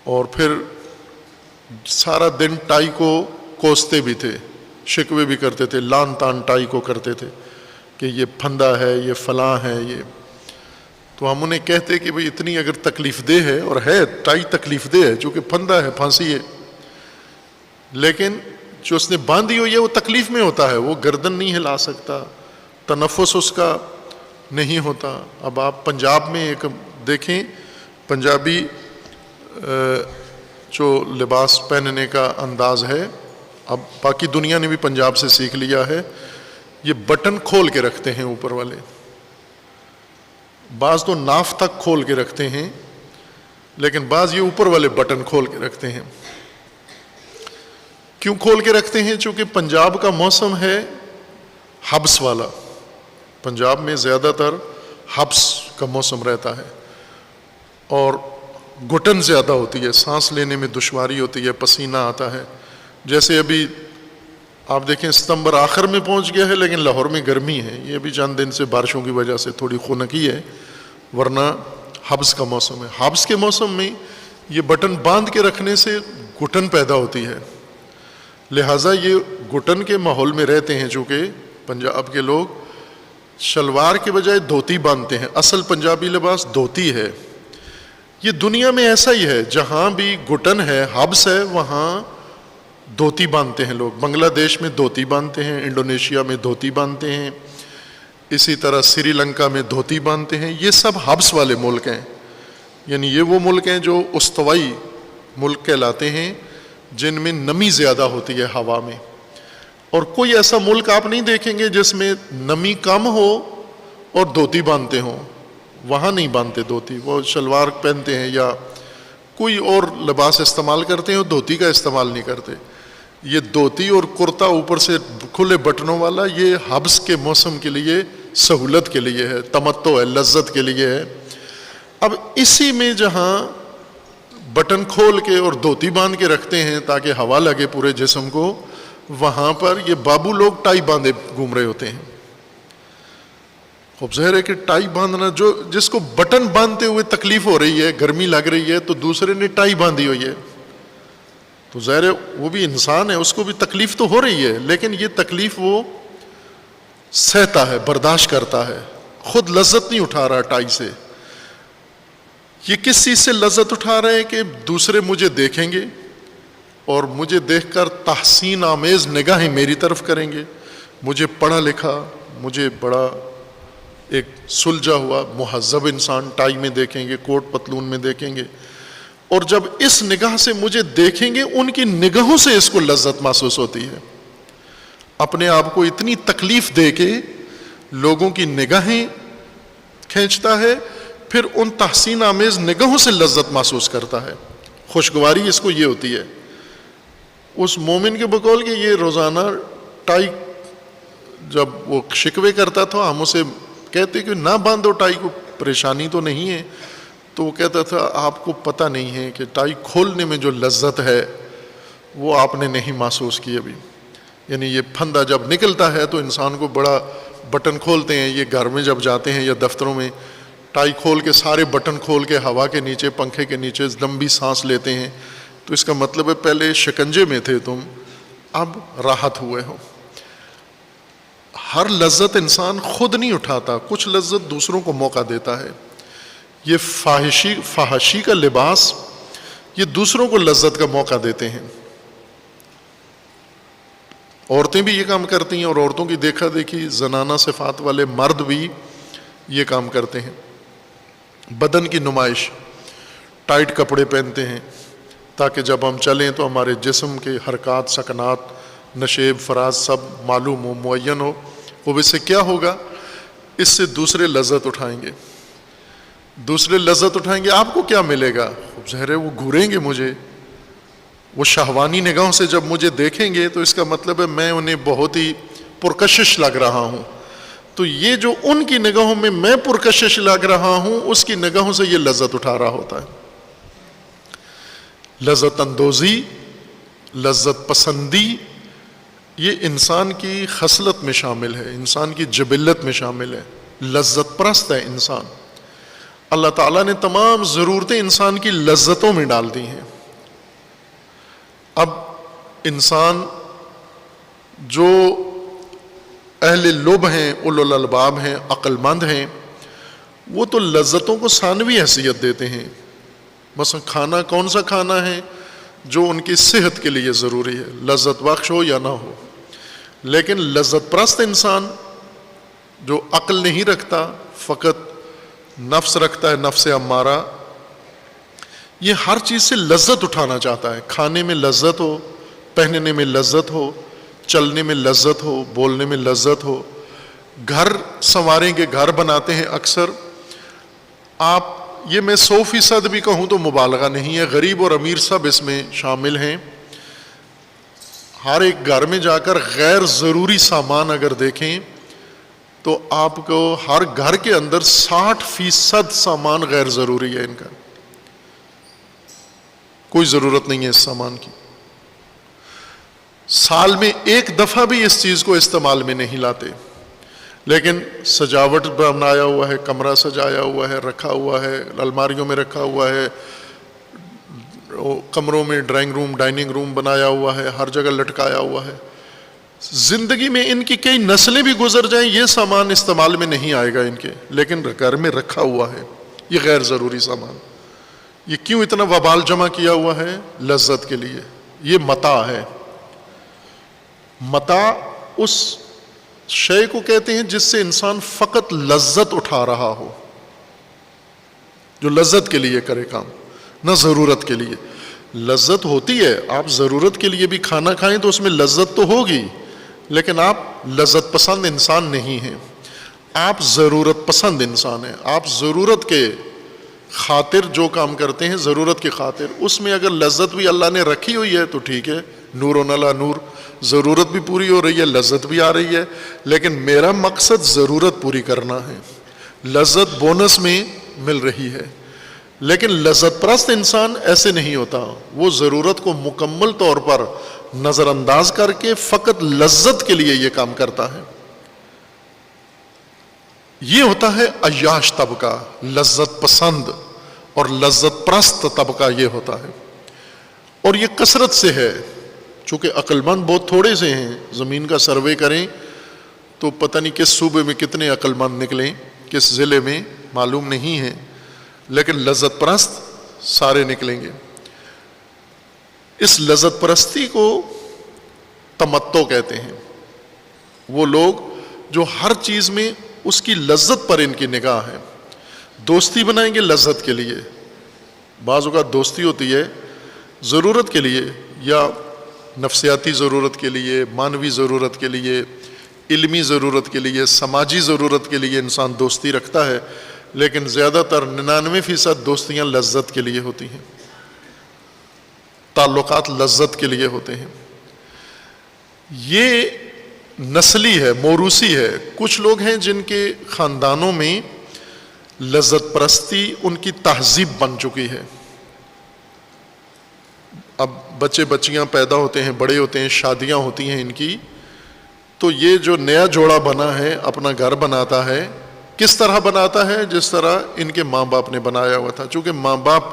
اور پھر سارا دن ٹائی کو کوستے بھی تھے، شکوے بھی کرتے تھے، لان تان ٹائی کو کرتے تھے کہ یہ پھندا ہے، یہ فلاں ہے. یہ تو ہم انہیں کہتے کہ بھئی اتنی اگر تکلیف دہ ہے، اور ہے ٹائی تکلیف دہ ہے، چونکہ پھندا ہے، پھانسی ہے، لیکن جو اس نے باندھی ہوئی ہے وہ تکلیف میں ہوتا ہے، وہ گردن نہیں ہلا سکتا، تنفس اس کا نہیں ہوتا. اب آپ پنجاب میں ایک دیکھیں، پنجابی جو لباس پہننے کا انداز ہے، اب باقی دنیا نے بھی پنجاب سے سیکھ لیا ہے، یہ بٹن کھول کے رکھتے ہیں اوپر والے، بعض تو ناف تک کھول کے رکھتے ہیں، لیکن بعض یہ اوپر والے بٹن کھول کے رکھتے ہیں. کیوں کھول کے رکھتے ہیں؟ چونکہ پنجاب کا موسم ہے حبس والا. پنجاب میں زیادہ تر حبس کا موسم رہتا ہے، اور گھٹن زیادہ ہوتی ہے، سانس لینے میں دشواری ہوتی ہے، پسینہ آتا ہے. جیسے ابھی آپ دیکھیں ستمبر آخر میں پہنچ گیا ہے، لیکن لاہور میں گرمی ہے. یہ بھی چند دن سے بارشوں کی وجہ سے تھوڑی خنکی ہے، ورنہ حبس کا موسم ہے. حبس کے موسم میں یہ بٹن باندھ کے رکھنے سے گھٹن پیدا ہوتی ہے، لہٰذا یہ گھٹن کے ماحول میں رہتے ہیں. چونکہ پنجاب کے لوگ شلوار کے بجائے دھوتی باندھتے ہیں، اصل پنجابی لباس دھوتی ہے. یہ دنیا میں ایسا ہی ہے، جہاں بھی گھٹن ہے، حبس ہے، وہاں دھوتی باندھتے ہیں لوگ. بنگلہ دیش میں دھوتی باندھتے ہیں، انڈونیشیا میں دھوتی باندھتے ہیں، اسی طرح سری لنکا میں دھوتی باندھتے ہیں. یہ سب حبس والے ملک ہیں، یعنی یہ وہ ملک ہیں جو استوائی ملک کہلاتے ہیں جن میں نمی زیادہ ہوتی ہے ہوا میں، اور کوئی ایسا ملک آپ نہیں دیکھیں گے جس میں نمی کم ہو اور دھوتی باندھتے ہوں. وہاں نہیں باندھتے دھوتی، وہ شلوار پہنتے ہیں یا کوئی اور لباس استعمال کرتے ہیں، اور دھوتی کا استعمال نہیں کرتے. یہ دھوتی اور کرتا اوپر سے کھلے بٹنوں والا، یہ حبس کے موسم کے لیے سہولت کے لیے ہے، تمتع ہے، لذت کے لیے ہے. اب اسی میں جہاں بٹن کھول کے اور دھوتی باندھ کے رکھتے ہیں تاکہ ہوا لگے پورے جسم کو، وہاں پر یہ بابو لوگ ٹائی باندھے گھوم رہے ہوتے ہیں. خوب ظاہر ہے کہ ٹائی باندھنا، جس کو بٹن باندھتے ہوئے تکلیف ہو رہی ہے، گرمی لگ رہی ہے، تو دوسرے نے ٹائی باندھی ہوئی ہے، تو ظاہر ہے وہ بھی انسان ہے، اس کو بھی تکلیف تو ہو رہی ہے، لیکن یہ تکلیف وہ سہتا ہے، برداشت کرتا ہے، خود لذت نہیں اٹھا رہا ٹائی سے. یہ کس چیز سے لذت اٹھا رہے ہیں کہ دوسرے مجھے دیکھیں گے اور مجھے دیکھ کر تحسین آمیز نگاہیں میری طرف کریں گے. مجھے پڑھا لکھا، مجھے بڑا ایک سلجھا ہوا مہذب انسان ٹائی میں دیکھیں گے، کوٹ پتلون میں دیکھیں گے، اور جب اس نگاہ سے مجھے دیکھیں گے، ان کی نگاہوں سے اس کو لذت محسوس ہوتی ہے. اپنے آپ کو اتنی تکلیف دے کے لوگوں کی نگاہیں کھینچتا ہے، پھر ان تحسین آمیز نگاہوں سے لذت محسوس کرتا ہے. خوشگواری اس کو یہ ہوتی ہے. اس مومن کے بقول کہ یہ روزانہ ٹائی جب وہ شکوے کرتا تھا، ہم اسے کہتے کہ نہ باندھو ٹائی کو، پریشانی تو نہیں ہے، تو وہ کہتا تھا آپ کو پتہ نہیں ہے کہ ٹائی کھولنے میں جو لذت ہے وہ آپ نے نہیں محسوس کی ابھی. یعنی یہ پھندا جب نکلتا ہے تو انسان کو بڑا، بٹن کھولتے ہیں، یہ گھر میں جب جاتے ہیں یا دفتروں میں ٹائی کھول کے سارے بٹن کھول کے ہوا کے نیچے، پنکھے کے نیچے لمبی سانس لیتے ہیں، تو اس کا مطلب ہے پہلے شکنجے میں تھے تم، اب راحت ہوئے ہو. ہر لذت انسان خود نہیں اٹھاتا، کچھ لذت دوسروں کو موقع دیتا ہے. یہ فحاشی کا لباس یہ دوسروں کو لذت کا موقع دیتے ہیں. عورتیں بھی یہ کام کرتی ہیں، اور عورتوں کی دیکھا دیکھی زنانہ صفات والے مرد بھی یہ کام کرتے ہیں. بدن کی نمائش، ٹائٹ کپڑے پہنتے ہیں تاکہ جب ہم چلیں تو ہمارے جسم کے حرکات، سکنات، نشیب، فراز سب معلوم ہو، معین ہو. وہ اس سے کیا ہوگا؟ اس سے دوسرے لذت اٹھائیں گے، دوسرے لذت اٹھائیں گے. آپ کو کیا ملے گا؟ ظاہر ہے وہ گھوریں گے مجھے، وہ شہوانی نگاہوں سے جب مجھے دیکھیں گے تو اس کا مطلب ہے میں انہیں بہت ہی پرکشش لگ رہا ہوں. تو یہ جو ان کی نگاہوں میں پرکشش لگ رہا ہوں، اس کی نگاہوں سے یہ لذت اٹھا رہا ہوتا ہے. لذت اندوزی، لذت پسندی، یہ انسان کی خصلت میں شامل ہے، انسان کی جبلت میں شامل ہے. لذت پرست ہے انسان. اللہ تعالیٰ نے تمام ضرورتیں انسان کی لذتوں میں ڈال دی ہیں. اب انسان جو اہل لب ہیں، اولو الالباب ہیں، عقل مند ہیں، وہ تو لذتوں کو ثانوی حیثیت دیتے ہیں. مثلا کھانا کون سا کھانا ہے جو ان کی صحت کے لیے ضروری ہے، لذت بخش ہو یا نہ ہو. لیکن لذت پرست انسان جو عقل نہیں رکھتا، فقط نفس رکھتا ہے، نفس امارہ، یہ ہر چیز سے لذت اٹھانا چاہتا ہے. کھانے میں لذت ہو، پہننے میں لذت ہو، چلنے میں لذت ہو، بولنے میں لذت ہو. گھر سنواریں گے، گھر بناتے ہیں اکثر آپ، یہ میں 100% بھی کہوں تو مبالغہ نہیں ہے، غریب اور امیر سب اس میں شامل ہیں. ہر ایک گھر میں جا کر غیر ضروری سامان اگر دیکھیں تو آپ کو ہر گھر کے اندر 60% سامان غیر ضروری ہے. ان کا کوئی ضرورت نہیں ہے اس سامان کی. سال میں ایک دفعہ بھی اس چیز کو استعمال میں نہیں لاتے، لیکن سجاوٹ بنایا ہوا ہے، کمرہ سجایا ہوا ہے، رکھا ہوا ہے، الماریوں میں رکھا ہوا ہے، کمروں میں ڈرائنگ روم، ڈائننگ روم بنایا ہوا ہے، ہر جگہ لٹکایا ہوا ہے. زندگی میں ان کی کئی نسلیں بھی گزر جائیں، یہ سامان استعمال میں نہیں آئے گا ان کے، لیکن گھر میں رکھا ہوا ہے. یہ غیر ضروری سامان. یہ کیوں اتنا وبال جمع کیا ہوا ہے؟ لذت کے لیے. یہ متاع ہے. متاع اس شے کو کہتے ہیں جس سے انسان فقط لذت اٹھا رہا ہو، جو لذت کے لیے کرے کام، نہ ضرورت کے لیے. لذت ہوتی ہے، آپ ضرورت کے لیے بھی کھانا کھائیں تو اس میں لذت تو ہوگی، لیکن آپ لذت پسند انسان نہیں ہیں، آپ ضرورت پسند انسان ہیں. آپ ضرورت کے خاطر جو کام کرتے ہیں، ضرورت کی خاطر، اس میں اگر لذت بھی اللہ نے رکھی ہوئی ہے تو ٹھیک ہے، نور و نلا نور، ضرورت بھی پوری ہو رہی ہے، لذت بھی آ رہی ہے. لیکن میرا مقصد ضرورت پوری کرنا ہے، لذت بونس میں مل رہی ہے. لیکن لذت پرست انسان ایسے نہیں ہوتا، وہ ضرورت کو مکمل طور پر نظر انداز کر کے فقط لذت کے لیے یہ کام کرتا ہے. یہ ہوتا ہے عیاش طبقہ، لذت پسند اور لذت پرست طبقہ یہ ہوتا ہے. اور یہ کثرت سے ہے، چونکہ عقل مند بہت تھوڑے سے ہیں. زمین کا سروے کریں تو پتہ نہیں کس صوبے میں کتنے عقل مند نکلیں، کس ضلع میں معلوم نہیں ہے، لیکن لذت پرست سارے نکلیں گے. اس لذت پرستی کو تمتع کہتے ہیں. وہ لوگ جو ہر چیز میں اس کی لذت پر ان کی نگاہ ہے. دوستی بنائیں گے لذت کے لیے، بعض اوقات دوستی ہوتی ہے ضرورت کے لیے، یا نفسیاتی ضرورت کے لیے، مانوی ضرورت کے لیے، علمی ضرورت کے لیے، سماجی ضرورت کے لیے انسان دوستی رکھتا ہے. لیکن زیادہ تر 99% دوستیاں لذت کے لیے ہوتی ہیں، تعلقات لذت کے لیے ہوتے ہیں. یہ نسلی ہے، موروثی ہے. کچھ لوگ ہیں جن کے خاندانوں میں لذت پرستی ان کی تہذیب بن چکی ہے. اب بچے بچیاں پیدا ہوتے ہیں، بڑے ہوتے ہیں، شادیاں ہوتی ہیں ان کی، تو یہ جو نیا جوڑا بنا ہے اپنا گھر بناتا ہے. کس طرح بناتا ہے؟ جس طرح ان کے ماں باپ نے بنایا ہوا تھا. چونکہ ماں باپ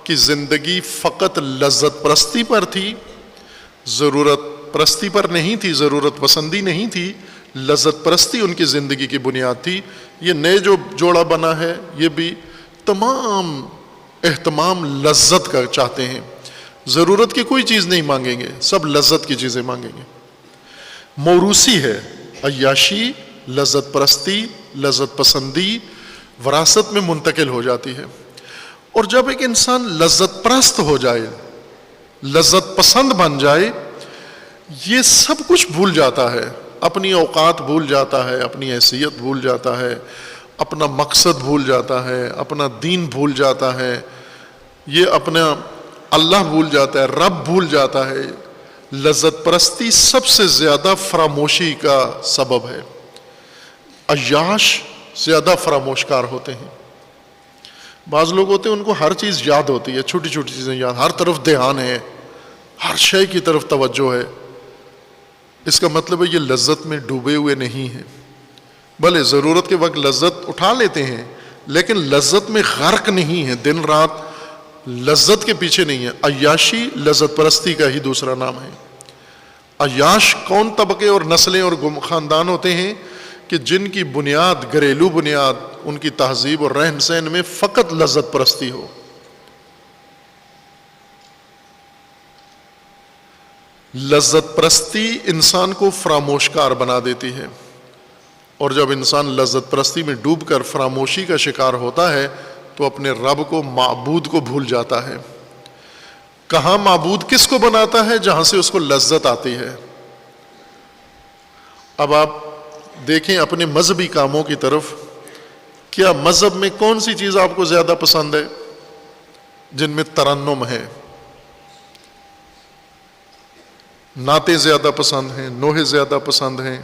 کی زندگی فقط لذت پرستی پر تھی، ضرورت پرستی پر نہیں تھی، ضرورت پسندی نہیں تھی، لذت پرستی ان کی زندگی کی بنیاد تھی. یہ نئے جو جوڑا بنا ہے یہ بھی تمام اہتمام لذت کا چاہتے ہیں، ضرورت کی کوئی چیز نہیں مانگیں گے، سب لذت کی چیزیں مانگیں گے. موروثی ہے، عیاشی، لذت پرستی، لذت پسندی وراثت میں منتقل ہو جاتی ہے. اور جب ایک انسان لذت پرست ہو جائے، لذت پسند بن جائے، یہ سب کچھ بھول جاتا ہے. اپنی اوقات بھول جاتا ہے، اپنی حیثیت بھول جاتا ہے، اپنا مقصد بھول جاتا ہے، اپنا دین بھول جاتا ہے، یہ اپنا اللہ بھول جاتا ہے، رب بھول جاتا ہے. لذت پرستی سب سے زیادہ فراموشی کا سبب ہے. عیاش زیادہ فراموش کار ہوتے ہیں. بعض لوگ ہوتے ہیں ان کو ہر چیز یاد ہوتی ہے، چھوٹی چھوٹی چیزیں یاد، ہر طرف دھیان ہے، ہر شے کی طرف توجہ ہے. اس کا مطلب ہے یہ لذت میں ڈوبے ہوئے نہیں ہیں. بھلے ضرورت کے وقت لذت اٹھا لیتے ہیں لیکن لذت میں غرق نہیں ہے، دن رات لذت کے پیچھے نہیں ہے. عیاشی لذت پرستی کا ہی دوسرا نام ہے. عیاش کون طبقے اور نسلیں اور خاندان ہوتے ہیں کہ جن کی بنیاد، گھریلو بنیاد، ان کی تہذیب اور رہن سہن میں فقط لذت پرستی ہو. لذت پرستی انسان کو فراموش کار بنا دیتی ہے، اور جب انسان لذت پرستی میں ڈوب کر فراموشی کا شکار ہوتا ہے تو اپنے رب کو، معبود کو بھول جاتا ہے. کہاں معبود کس کو بناتا ہے؟ جہاں سے اس کو لذت آتی ہے. اب آپ دیکھیں اپنے مذہبی کاموں کی طرف، کیا مذہب میں کون سی چیز آپ کو زیادہ پسند ہے؟ جن میں ترنم ہے، نعتیں زیادہ پسند ہیں، نوحے زیادہ پسند ہیں.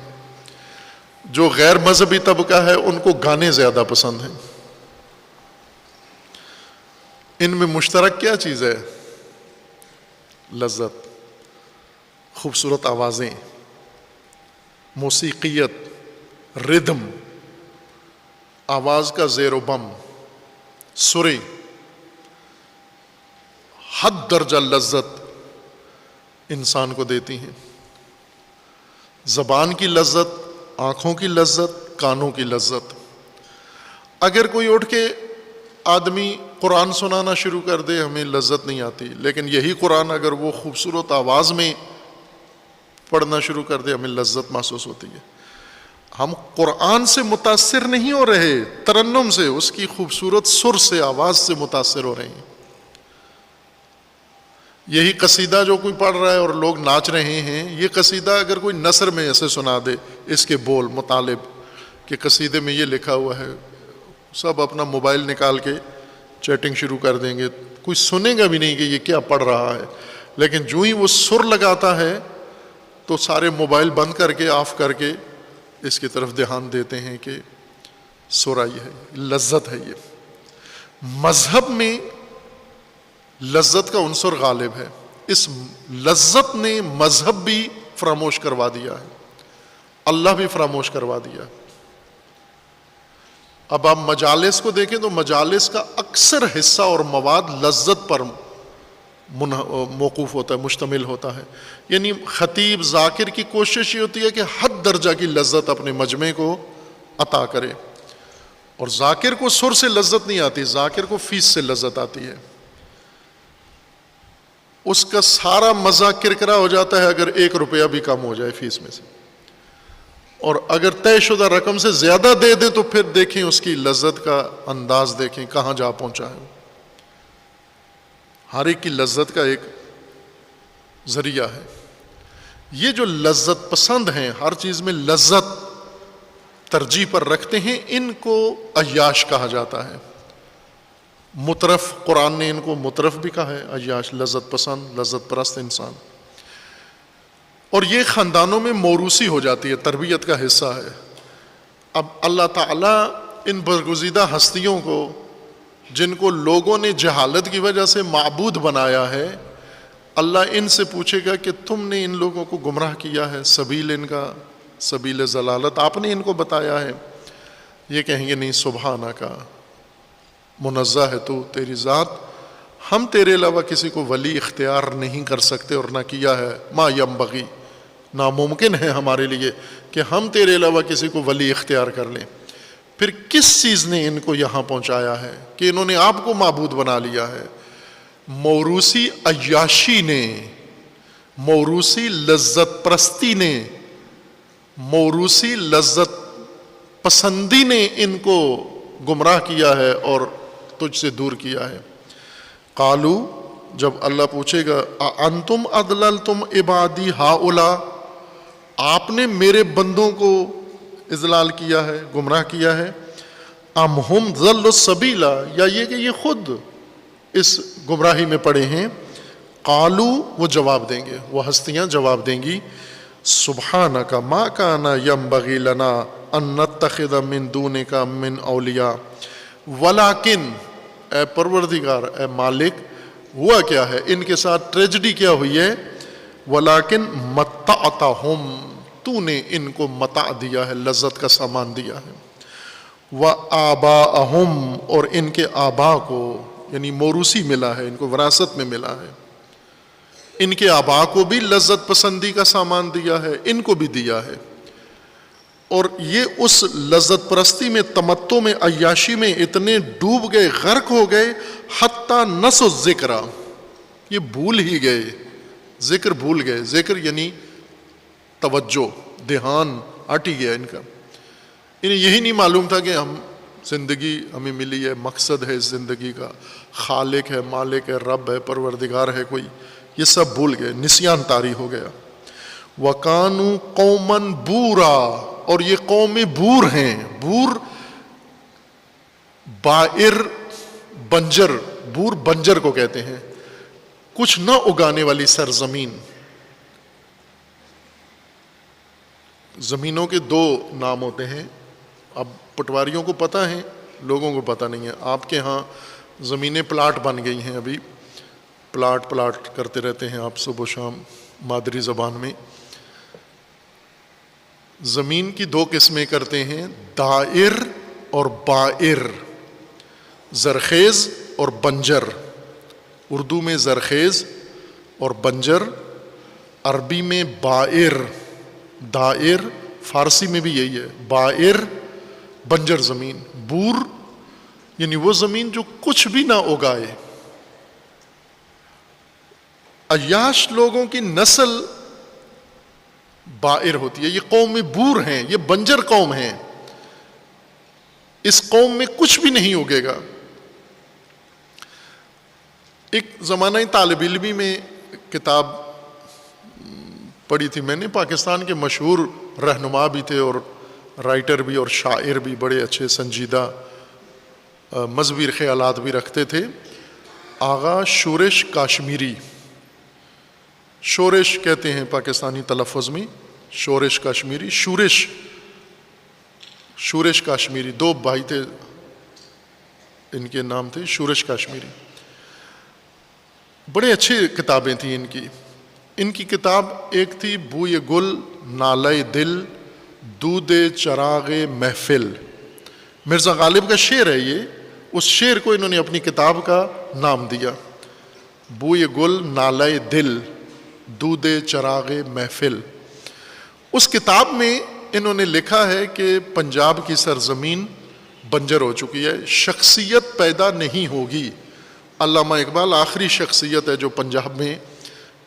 جو غیر مذہبی طبقہ ہے ان کو گانے زیادہ پسند ہیں. ان میں مشترک کیا چیز ہے؟ لذت، خوبصورت آوازیں، موسیقیت، ردم، آواز کا زیر و بم، سریں، حد درجہ لذت انسان کو دیتی ہیں. زبان کی لذت، آنکھوں کی لذت، کانوں کی لذت. اگر کوئی اٹھ کے آدمی قرآن سنانا شروع کر دے ہمیں لذت نہیں آتی، لیکن یہی قرآن اگر وہ خوبصورت آواز میں پڑھنا شروع کر دے ہمیں لذت محسوس ہوتی ہے. ہم قرآن سے متاثر نہیں ہو رہے، ترنم سے، اس کی خوبصورت سر سے، آواز سے متاثر ہو رہے ہیں. یہی قصیدہ جو کوئی پڑھ رہا ہے اور لوگ ناچ رہے ہیں، یہ قصیدہ اگر کوئی نثر میں ایسے سنا دے، اس کے بول مطالب کہ قصیدے میں یہ لکھا ہوا ہے، سب اپنا موبائل نکال کے چیٹنگ شروع کر دیں گے، کوئی سنے گا بھی نہیں کہ یہ کیا پڑھ رہا ہے. لیکن جو ہی وہ سر لگاتا ہے تو سارے موبائل بند کر کے آف کر کے اس کی طرف دھیان دیتے ہیں کہ سر آئی ہے، لذت ہے. یہ مذہب میں لذت کا عنصر غالب ہے. اس لذت نے مذہب بھی فراموش کروا دیا ہے، اللہ بھی فراموش کروا دیا. اب آپ مجالس کو دیکھیں تو مجالس کا اکثر حصہ اور مواد لذت پر موقوف ہوتا ہے، مشتمل ہوتا ہے. یعنی خطیب ذاکر کی کوشش یہ ہوتی ہے کہ حد درجہ کی لذت اپنے مجمع کو عطا کرے. اور ذاکر کو سر سے لذت نہیں آتی، ذاکر کو فیس سے لذت آتی ہے. اس کا سارا مزہ کرکرا ہو جاتا ہے اگر 1 روپیہ بھی کم ہو جائے فیس میں سے، اور اگر طے شدہ رقم سے زیادہ دے دے تو پھر دیکھیں اس کی لذت کا انداز دیکھیں کہاں جا پہنچا ہے. ہر ایک کی لذت کا ایک ذریعہ ہے. یہ جو لذت پسند ہیں، ہر چیز میں لذت ترجیح پر رکھتے ہیں، ان کو عیاش کہا جاتا ہے. مترف، قرآن نے ان کو مترف بھی کہا ہے، عیاش، لذت پسند، لذت پرست انسان. اور یہ خاندانوں میں موروثی ہو جاتی ہے، تربیت کا حصہ ہے. اب اللہ تعالیٰ ان برگزیدہ ہستیوں کو، جن کو لوگوں نے جہالت کی وجہ سے معبود بنایا ہے، اللہ ان سے پوچھے گا کہ تم نے ان لوگوں کو گمراہ کیا ہے، سبیل ان کا سبیل ضلالت آپ نے ان کو بتایا ہے. یہ کہیں گے نہیں، سبحانہ کا، منزہ ہے تو، تیری ذات، ہم تیرے علاوہ کسی کو ولی اختیار نہیں کر سکتے اور نہ کیا ہے. ما ینبغی، ناممکن ہے ہمارے لیے کہ ہم تیرے علاوہ کسی کو ولی اختیار کر لیں. پھر کس چیز نے ان کو یہاں پہنچایا ہے کہ انہوں نے آپ کو معبود بنا لیا ہے؟ موروثی عیاشی نے، موروثی لذت پرستی نے، موروثی لذت پسندی نے ان کو گمراہ کیا ہے اور تجھ سے دور کیا ہے. قالو، جب اللہ پوچھے گا انتم اضللتم عبادی ہؤلاء، آپ نے میرے بندوں کو اضلال کیا ہے، گمراہ کیا ہے. ام ہم ضلوا السبیل، یا یہ کہ یہ خود اس گمراہی میں پڑے ہیں. قالو، وہ جواب دیں گے، وہ ہستیاں جواب دیں گی، سبحانک ما کان ینبغی لنا ان نتخذ من دونک من اولیاء ولیکن، اے پروردگار، اے مالک، ہوا کیا ہے ان کے ساتھ، ٹریجڈی کیا ہوئی ہے؟ ولیکن متعتہم، تو نے ان کو متاع دیا ہے، لذت کا سامان دیا ہے. وآباءہم، اور ان کے آبا کو، یعنی موروثی ملا ہے، ان کو وراثت میں ملا ہے. ان کے آبا کو بھی لذت پسندی کا سامان دیا ہے، ان کو بھی دیا ہے. اور یہ اس لذت پرستی میں، تمتع میں، عیاشی میں اتنے ڈوب گئے، غرق ہو گئے، حتیٰ نسوا الذکر، یہ بھول ہی گئے، ذکر بھول گئے. ذکر یعنی توجہ، دھیان ہٹ ہی گیا ان کا. انہیں یہی نہیں معلوم تھا کہ ہم زندگی ہمیں ملی ہے، مقصد ہے اس زندگی کا، خالق ہے، مالک ہے، رب ہے، پروردگار ہے کوئی، یہ سب بھول گئے، نسیان طاری ہو گیا. وَكَانُوا قَوْمًا بُورًا، اور یہ قوم بور ہیں. بور بائر، بنجر، بور بنجر کو کہتے ہیں، کچھ نہ اگانے والی سرزمین. زمینوں کے 2 نام ہوتے ہیں. اب پٹواریوں کو پتہ ہے، لوگوں کو پتہ نہیں ہے. آپ کے ہاں زمینیں پلاٹ بن گئی ہیں، ابھی پلاٹ کرتے رہتے ہیں آپ صبح و شام مادری زبان میں. زمین کی 2 قسمیں کرتے ہیں، دائر اور بائر، زرخیز اور بنجر. اردو میں زرخیز اور بنجر، عربی میں بائر، دائر، فارسی میں بھی یہی ہے، بائر بنجر زمین. بور یعنی وہ زمین جو کچھ بھی نہ اگائے. عیاش لوگوں کی نسل بائر ہوتی ہے. یہ قوم بور ہیں، یہ بنجر قوم ہیں. اس قوم میں کچھ بھی نہیں اگے گا. ایک زمانہ طالب علمی میں کتاب پڑھی تھی میں نے، پاکستان کے مشہور رہنما بھی تھے اور رائٹر بھی اور شاعر بھی، بڑے اچھے سنجیدہ مذہبی خیالات بھی رکھتے تھے، آغا شورش کاشمیری. شورش کہتے ہیں پاکستانی تلفظ میں، شورش کاشمیری، شورش کاشمیری، دو بھائی تھے، ان کے نام تھے شورش کاشمیری. بڑے اچھے کتابیں تھیں ان کی کتاب ایک تھی بوئے گل نالے دل دودھ چراغ محفل. مرزا غالب کا شعر ہے یہ، اس شعر کو انہوں نے اپنی کتاب کا نام دیا، بوئے گل نالے دل دودھ چراغ محفل. اس کتاب میں انہوں نے لکھا ہے کہ پنجاب کی سرزمین بنجر ہو چکی ہے، شخصیت پیدا نہیں ہوگی. علامہ اقبال آخری شخصیت ہے جو پنجاب میں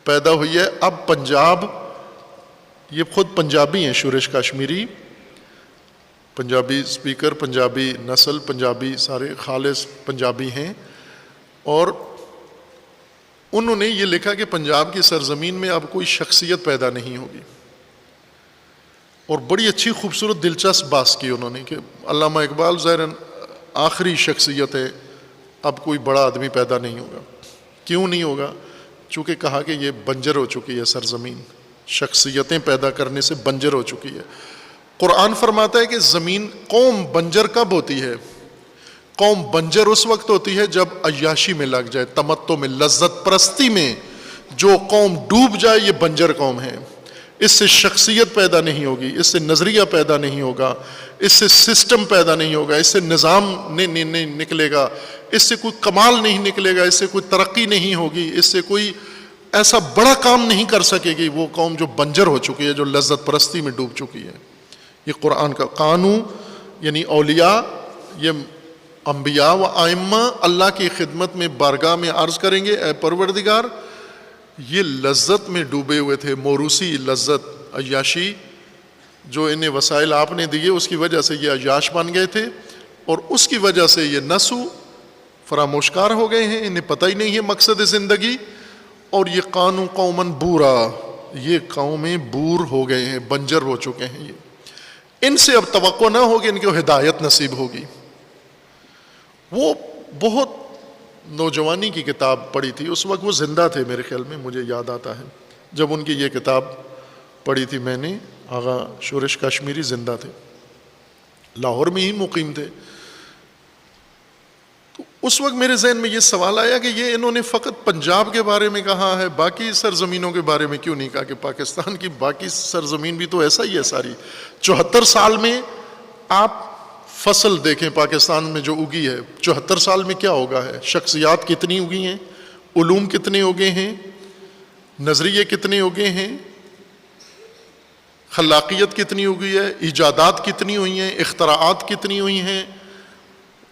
پیدا ہوئی ہے. اب پنجاب، یہ خود پنجابی ہیں شورش کاشمیری، پنجابی اسپیکر، پنجابی نسل، پنجابی سارے خالص پنجابی ہیں، اور انہوں نے یہ لکھا کہ پنجاب کی سرزمین میں اب کوئی شخصیت پیدا نہیں ہوگی. اور بڑی اچھی خوبصورت دلچسپ بات کی انہوں نے کہ علامہ اقبال ظاہراً آخری شخصیت ہے، اب کوئی بڑا آدمی پیدا نہیں ہوگا. کیوں نہیں ہوگا؟ چونکہ کہا کہ یہ بنجر ہو چکی ہے سرزمین، شخصیتیں پیدا کرنے سے بنجر ہو چکی ہے. قرآن فرماتا ہے کہ زمین، قوم بنجر کب ہوتی ہے؟ قوم بنجر اس وقت ہوتی ہے جب عیاشی میں لگ جائے، تمتع میں، لذت پرستی میں. جو قوم ڈوب جائے یہ بنجر قوم ہے. اس سے شخصیت پیدا نہیں ہوگی، اس سے نظریہ پیدا نہیں ہوگا، اس سے سسٹم پیدا نہیں ہوگا، اس سے نظام نہیں نکلے گا، اس سے کوئی کمال نہیں نکلے گا، اس سے کوئی ترقی نہیں ہوگی، اس سے کوئی ایسا بڑا کام نہیں کر سکے گی وہ قوم جو بنجر ہو چکی ہے، جو لذت پرستی میں ڈوب چکی ہے. یہ قرآن کا قانون، یعنی اولیاء، یہ انبیاء و ائمہ اللہ کی خدمت میں بارگاہ میں عرض کریں گے، اے پروردگار، یہ لذت میں ڈوبے ہوئے تھے، موروثی لذت، عیاشی، جو انہیں وسائل آپ نے دیے اس کی وجہ سے یہ عیاش بن گئے تھے، اور اس کی وجہ سے یہ نسو فراموشکار ہو گئے ہیں، انہیں پتہ ہی نہیں ہے مقصد زندگی. اور یہ قانون قومن بورا، یہ قومیں بور ہو گئے ہیں، بنجر ہو چکے ہیں. یہ ان سے اب توقع نہ ہوگی ان کو ہدایت نصیب ہوگی. وہ بہت نوجوانی کی کتاب پڑھی تھی، اس وقت وہ زندہ تھے میرے خیال میں، مجھے یاد آتا ہے جب ان کی یہ کتاب پڑھی تھی میں نے. آغا شورش کاشمیری زندہ تھے، لاہور میں ہی مقیم تھے. تو اس وقت میرے ذہن میں یہ سوال آیا کہ یہ انہوں نے فقط پنجاب کے بارے میں کہا ہے، باقی سرزمینوں کے بارے میں کیوں نہیں کہا کہ پاکستان کی باقی سرزمین بھی تو ایسا ہی ہے ساری. 74 سال میں آپ فصل دیکھیں پاکستان میں جو اگی ہے، 74 سال میں کیا ہوگا ہے، شخصیات کتنی اگی ہیں، علوم کتنے اگے ہیں، نظریے کتنے اگے ہیں، خلاقیت کتنی ہوئی ہے، ایجادات کتنی ہوئی ہیں، اختراعات کتنی ہوئی ہیں،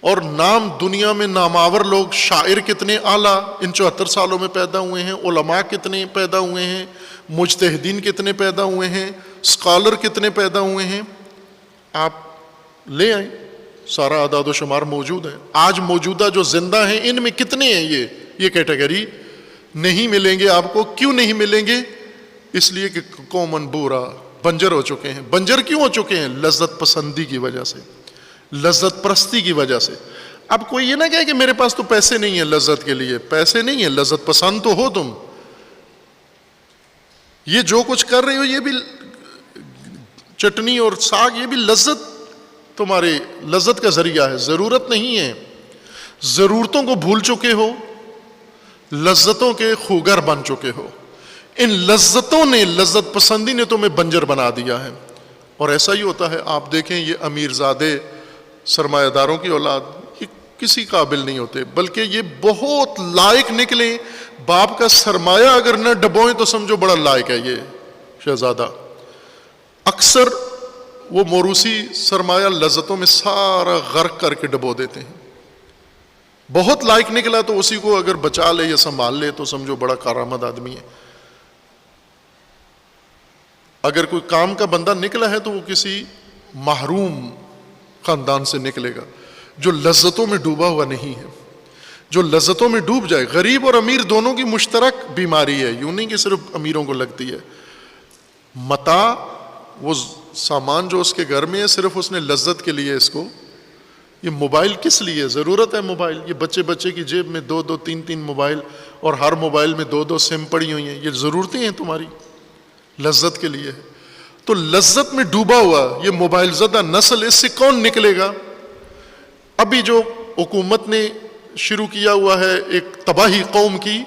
اور نام دنیا میں نامآور لوگ، شاعر کتنے اعلیٰ ان 74 سالوں میں پیدا ہوئے ہیں، علماء کتنے پیدا ہوئے ہیں، مجتہدین کتنے پیدا ہوئے ہیں، اسکالر کتنے پیدا ہوئے ہیں. آپ لے آئیں، سارا اعداد و شمار موجود ہے. آج موجودہ جو زندہ ہیں ان میں کتنے ہیں یہ کیٹیگری نہیں ملیں گے آپ کو. کیوں نہیں ملیں گے؟ اس لیے کہ قومن بورا، بنجر ہو چکے ہیں. بنجر کیوں ہو چکے ہیں؟ لذت پسندی کی وجہ سے، لذت پرستی کی وجہ سے. اب کوئی یہ نہ کہے کہ میرے پاس تو پیسے نہیں ہیں لذت کے لیے. پیسے نہیں ہیں، لذت پسند تو ہو تم. یہ جو کچھ کر رہے ہو یہ بھی چٹنی اور ساگ، یہ بھی لذت، تمہاری لذت کا ذریعہ ہے. ضرورت نہیں ہے. ضرورتوں کو بھول چکے ہو، لذتوں کے خوگر بن چکے ہو. ان لذتوں نے، لذت پسندی نے تمہیں بنجر بنا دیا ہے. اور ایسا ہی ہوتا ہے. آپ دیکھیں یہ امیر زادے سرمایہ داروں کی اولاد، یہ کسی قابل نہیں ہوتے، بلکہ یہ بہت لائق نکلیں. باپ کا سرمایہ اگر نہ ڈبوئیں تو سمجھو بڑا لائق ہے یہ شہزادہ. اکثر وہ موروثی سرمایہ لذتوں میں سارا غرق کر کے ڈبو دیتے ہیں. بہت لائق نکلا تو اسی کو اگر بچا لے یا سنبھال لے تو سمجھو بڑا کارآمد آدمی ہے. اگر کوئی کام کا بندہ نکلا ہے تو وہ کسی محروم خاندان سے نکلے گا جو لذتوں میں ڈوبا ہوا نہیں ہے. جو لذتوں میں ڈوب جائے. غریب اور امیر دونوں کی مشترک بیماری ہے, یوں نہیں کہ صرف امیروں کو لگتی ہے. متاع وہ سامان جو اس کے گھر میں ہے صرف اس نے لذت کے لیے اس کو. یہ موبائل کس لیے ضرورت ہے موبائل؟ یہ بچے کی جیب میں 2 3 موبائل اور ہر موبائل میں 2 سم پڑی ہوئی ہیں, یہ ضرورتیں ہیں تمہاری, لذت کے لیے. تو لذت میں ڈوبا ہوا یہ موبائل زدہ نسل, اس سے کون نکلے گا؟ ابھی جو حکومت نے شروع کیا ہوا ہے ایک تباہی قوم کی,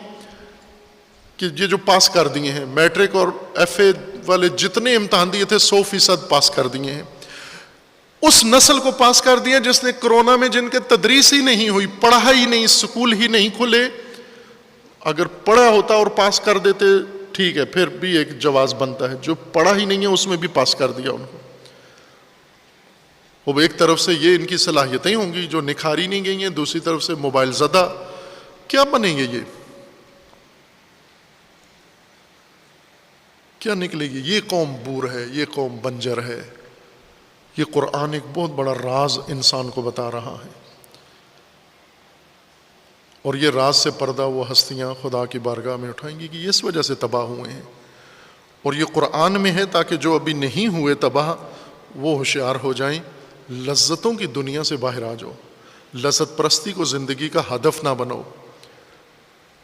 کہ یہ جو پاس کر دیے ہیں میٹرک اور ایف اے والے جتنے امتحان دیے تھے 100% پاس کر دیے ہیں. اس نسل کو پاس کر دیا جس نے کرونا میں جن کے تدریس ہی نہیں ہوئی, پڑھا ہی نہیں, اسکول ہی نہیں کھلے. اگر پڑھا ہوتا اور پاس کر دیتے ٹھیک ہے, پھر بھی ایک جواز بنتا ہے. جو پڑھا ہی نہیں ہے اس میں بھی پاس کر دیا ان کو. وہ ایک طرف سے یہ ان کی صلاحیتیں ہوں گی جو نکھاری نہیں گئی ہیں, دوسری طرف سے موبائل زدہ. کیا بنیں گے یہ؟ کیا نکلے گی؟ یہ قوم بور ہے, یہ قوم بنجر ہے. یہ قرآن ایک بہت بڑا راز انسان کو بتا رہا ہے, اور یہ راز سے پردہ وہ ہستیاں خدا کی بارگاہ میں اٹھائیں گی کہ یہ اس وجہ سے تباہ ہوئے ہیں. اور یہ قرآن میں ہے تاکہ جو ابھی نہیں ہوئے تباہ وہ ہوشیار ہو جائیں, لذتوں کی دنیا سے باہر آ جاؤ. لذت پرستی کو زندگی کا ہدف نہ بنو.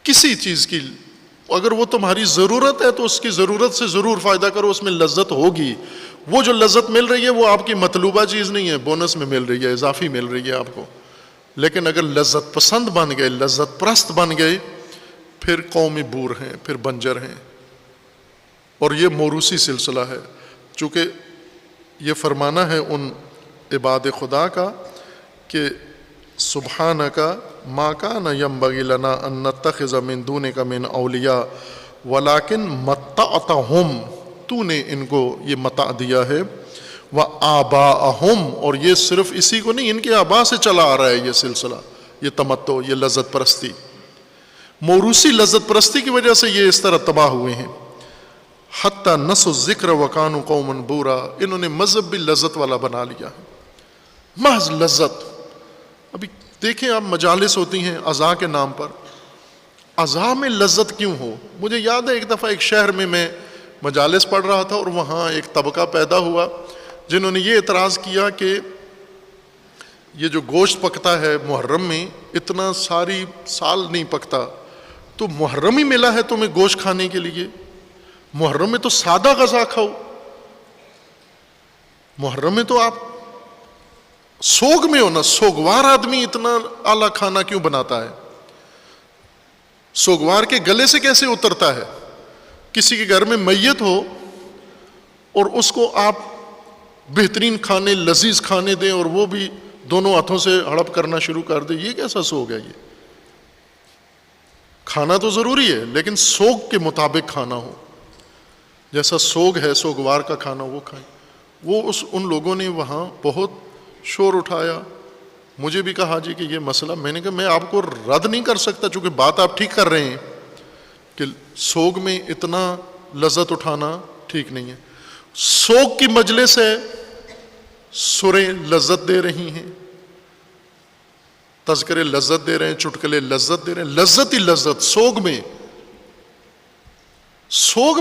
کسی چیز کی اگر وہ تمہاری ضرورت ہے تو اس کی ضرورت سے ضرور فائدہ کرو, اس میں لذت ہوگی. وہ جو لذت مل رہی ہے وہ آپ کی مطلوبہ چیز نہیں ہے, بونس میں مل رہی ہے, اضافی مل رہی ہے آپ کو. لیکن اگر لذت پسند بن گئے, لذت پرست بن گئے, پھر قومی بور ہیں, پھر بنجر ہیں. اور یہ موروثی سلسلہ ہے. چونکہ یہ فرمانا ہے ان عباد خدا کا کہ سبحانک ما کان ینبغی لنا ان نتخذ من دونک من اولیاء ولکن متعتہم, تو نے ان کو یہ متاع دیا ہے. وآباءہم, اور یہ صرف اسی کو نہیں, ان کے آباء سے چلا آ رہا ہے یہ سلسلہ, یہ تمتع, یہ لذت پرستی. موروثی لذت پرستی کی وجہ سے یہ اس طرح تباہ ہوئے ہیں. حتی نسوا الذکر وکانوا قوما بورا, انہوں نے مذہب بھی لذت والا بنا لیا ہے, محض لذت. ابھی دیکھیں آپ مجالس ہوتی ہیں عزا کے نام پر, عزا میں لذت کیوں ہو؟ مجھے یاد ہے ایک دفعہ ایک شہر میں مجالس پڑھ رہا تھا, اور وہاں ایک طبقہ پیدا ہوا جنہوں نے یہ اعتراض کیا کہ یہ جو گوشت پکتا ہے محرم میں اتنا ساری سال نہیں پکتا, تو محرم ہی ملا ہے تمہیں گوشت کھانے کے لیے, محرم میں تو سادہ غذا کھاؤ. محرم میں تو آپ سوگ میں ہو نا, سوگوار آدمی اتنا اعلیٰ کھانا کیوں بناتا ہے؟ سوگوار کے گلے سے کیسے اترتا ہے؟ کسی کے گھر میں میت ہو اور اس کو آپ بہترین کھانے, لذیذ کھانے دیں, اور وہ بھی دونوں ہاتھوں سے ہڑپ کرنا شروع کر دے, یہ کیسا سوگ ہے؟ یہ کھانا تو ضروری ہے لیکن سوگ کے مطابق کھانا ہو, جیسا سوگ ہے سوگوار کا کھانا وہ کھائیں. ان لوگوں نے وہاں بہت شور اٹھایا. مجھے بھی کہا جی کہ یہ مسئلہ, میں نے کہا میں آپ کو رد نہیں کر سکتا چونکہ بات آپ ٹھیک کر رہے ہیں کہ سوگ میں اتنا لذت اٹھانا ٹھیک نہیں ہے. سوگ کی مجلس ہے, سریں لذت دے رہی ہیں, تذکرے لذت دے رہے ہیں, چٹکلے لذت دے رہے ہیں, لذت ہی لذت. سوگ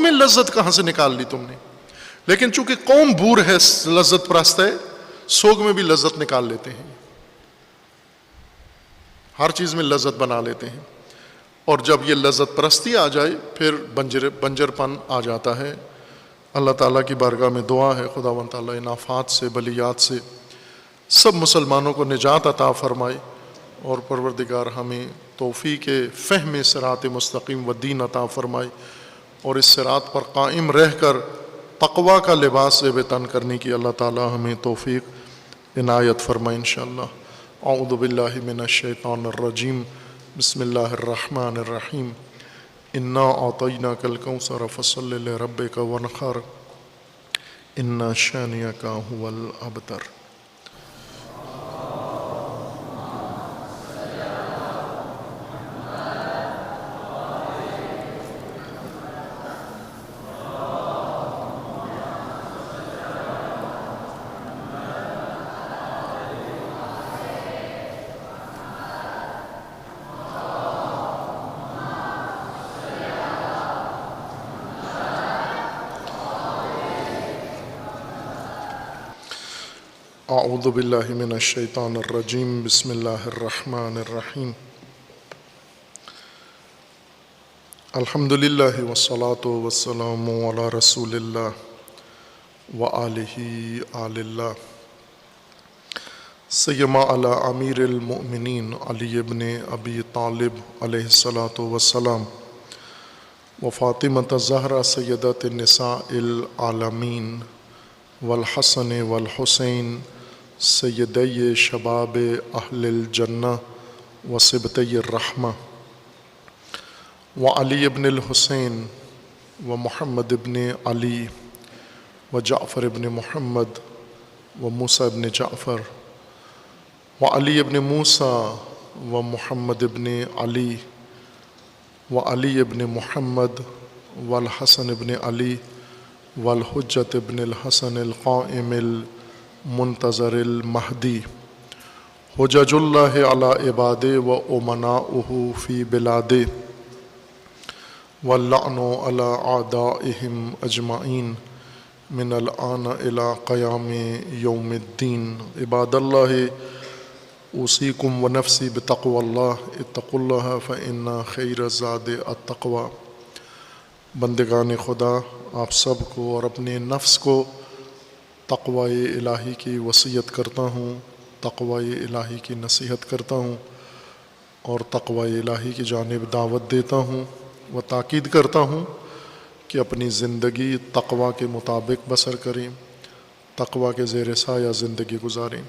میں لذت کہاں سے نکال لی تم نے؟ لیکن چونکہ قوم بور ہے, لذت پرست ہے, سوگ میں بھی لذت نکال لیتے ہیں, ہر چیز میں لذت بنا لیتے ہیں. اور جب یہ لذت پرستی آ جائے پھر بنجر پن آ جاتا ہے. اللہ تعالیٰ کی بارگاہ میں دعا ہے خداوند تعالیٰ ان آفات سے, بلیات سے سب مسلمانوں کو نجات عطا فرمائے, اور پروردگار ہمیں توفیق فہم صراط مستقیم و دین عطا فرمائے, اور اس صراط پر قائم رہ کر تقوی کا لباس زیب تن کرنے کی اللہ تعالیٰ ہمیں توفیق عنایت فرمائے انشاءاللہ. اعوذ باللہ من الشیطان الرجیم, بسم اللہ الرحمن الرحیم. انا اعطیناک الکوثر فصل لربک وانحر ان شانئک هو الابتر. اعوذ باللہ من الشیطان الرجیم بسم اللہ الرحمن الرحیم الحمد للہ والصلاة والسلام علی رسول اللہ وآلہ آل اللہ سیما علی امیر المؤمنین علی ابن ابی طالب علیہ الصلاۃ والسلام و فاطمۃ الزہرا سیدۃ النساء العالمین والحسن والحسین سیدی شباب اہل الجنہ و صبطی الرحمہ وعلی ابن الحسین و محمد ابن علی و جعفر ابن محمد و موسیٰ ابن جعفر وعلی ابن موسیٰ و محمد ابن علی وعلی ابن محمد والحسن ابن علی والحجت ابن الحسن القائم المنتظر المہدی حجج اللہ علی عباد و امناؤہ فی بلاد واللعن علی اعدائہم اجمعین من الآن الى قیام یوم الدین عباد اللہ اوصیکم ونفسی بتقوی اللہ اتقوا اللہ فإن خیر الزاد التقوی بندگان خدا آپ سب کو اور اپنے نفس کو تقوی الہی کی وصیت کرتا ہوں، تقوی الہی کی نصیحت کرتا ہوں اور تقوی الہی کی جانب دعوت دیتا ہوں و تاکید کرتا ہوں کہ اپنی زندگی تقوی کے مطابق بسر کریں، تقوی کے زیر سایہ زندگی گزاریں۔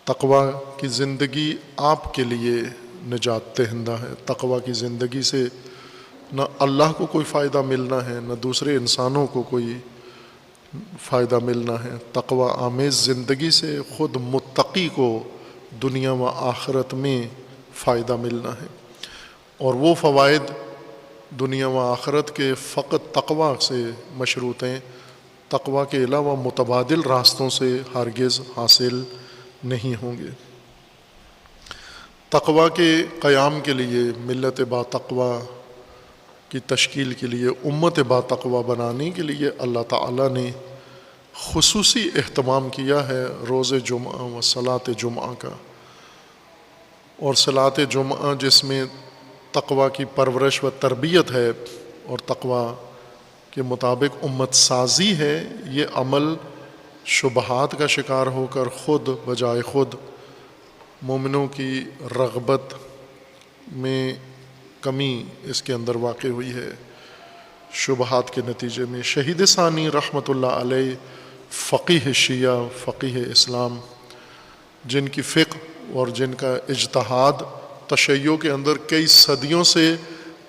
تقوی کی زندگی آپ کے لیے نجات دہندہ ہے۔ تقوی کی زندگی سے نہ اللہ کو کوئی فائدہ ملنا ہے، نہ دوسرے انسانوں کو کوئی فائدہ ملنا ہے۔ تقوی آمیز زندگی سے خود متقی کو دنیا و آخرت میں فائدہ ملنا ہے، اور وہ فوائد دنیا و آخرت کے فقط تقوی سے مشروط ہیں، تقوی کے علاوہ متبادل راستوں سے ہرگز حاصل نہیں ہوں گے۔ تقوی کے قیام کے لیے، ملت با تقوی کی تشکیل کے لیے، امت با تقوی بنانے کے لیے اللہ تعالیٰ نے خصوصی اہتمام کیا ہے روز جمعہ و صلاۃ جمعہ کا، اور صلاۃ جمعہ جس میں تقوی کی پرورش و تربیت ہے اور تقوی کے مطابق امت سازی ہے، یہ عمل شبہات کا شکار ہو کر خود بجائے خود مومنوں کی رغبت میں کمی اس کے اندر واقع ہوئی ہے۔ شبہات کے نتیجے میں شہید ثانی رحمۃ اللہ علیہ فقیہ شیعہ، فقیہ اسلام، جن کی فقہ اور جن کا اجتہاد تشیع کے اندر کئی صدیوں سے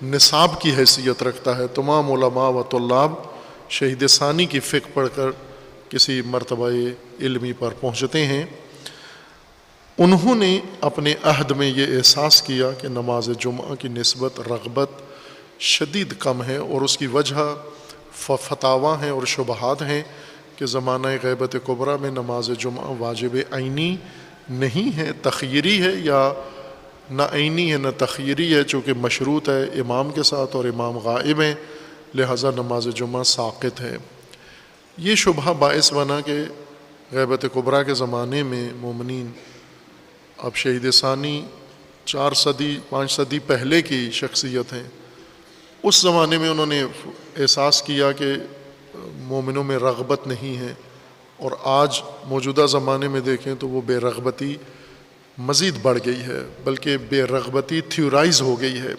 نصاب کی حیثیت رکھتا ہے، تمام علماء و طلاب شہید ثانی کی فقہ پڑھ کر کسی مرتبہ علمی پر پہنچتے ہیں۔ انہوں نے اپنے عہد میں یہ احساس کیا کہ نماز جمعہ کی نسبت رغبت شدید کم ہے، اور اس کی وجہ فتاویٰ ہیں اور شبہات ہیں کہ زمانہ غیبت کبریٰ میں نماز جمعہ واجب عینی نہیں ہے، تخییری ہے، یا نہ عینی ہے نہ تخییری ہے، چونکہ مشروط ہے امام کے ساتھ اور امام غائب ہیں، لہٰذا نماز جمعہ ساقط ہے۔ یہ شبہ باعث بنا کہ غیبت کبریٰ کے زمانے میں مومنین، اب شہید ثانی 4 صدی 5 صدی پہلے کی شخصیت ہیں، اس زمانے میں انہوں نے احساس کیا کہ مومنوں میں رغبت نہیں ہے، اور آج موجودہ زمانے میں دیکھیں تو وہ بے رغبتی مزید بڑھ گئی ہے، بلکہ بے رغبتی تھیورائز ہو گئی ہے،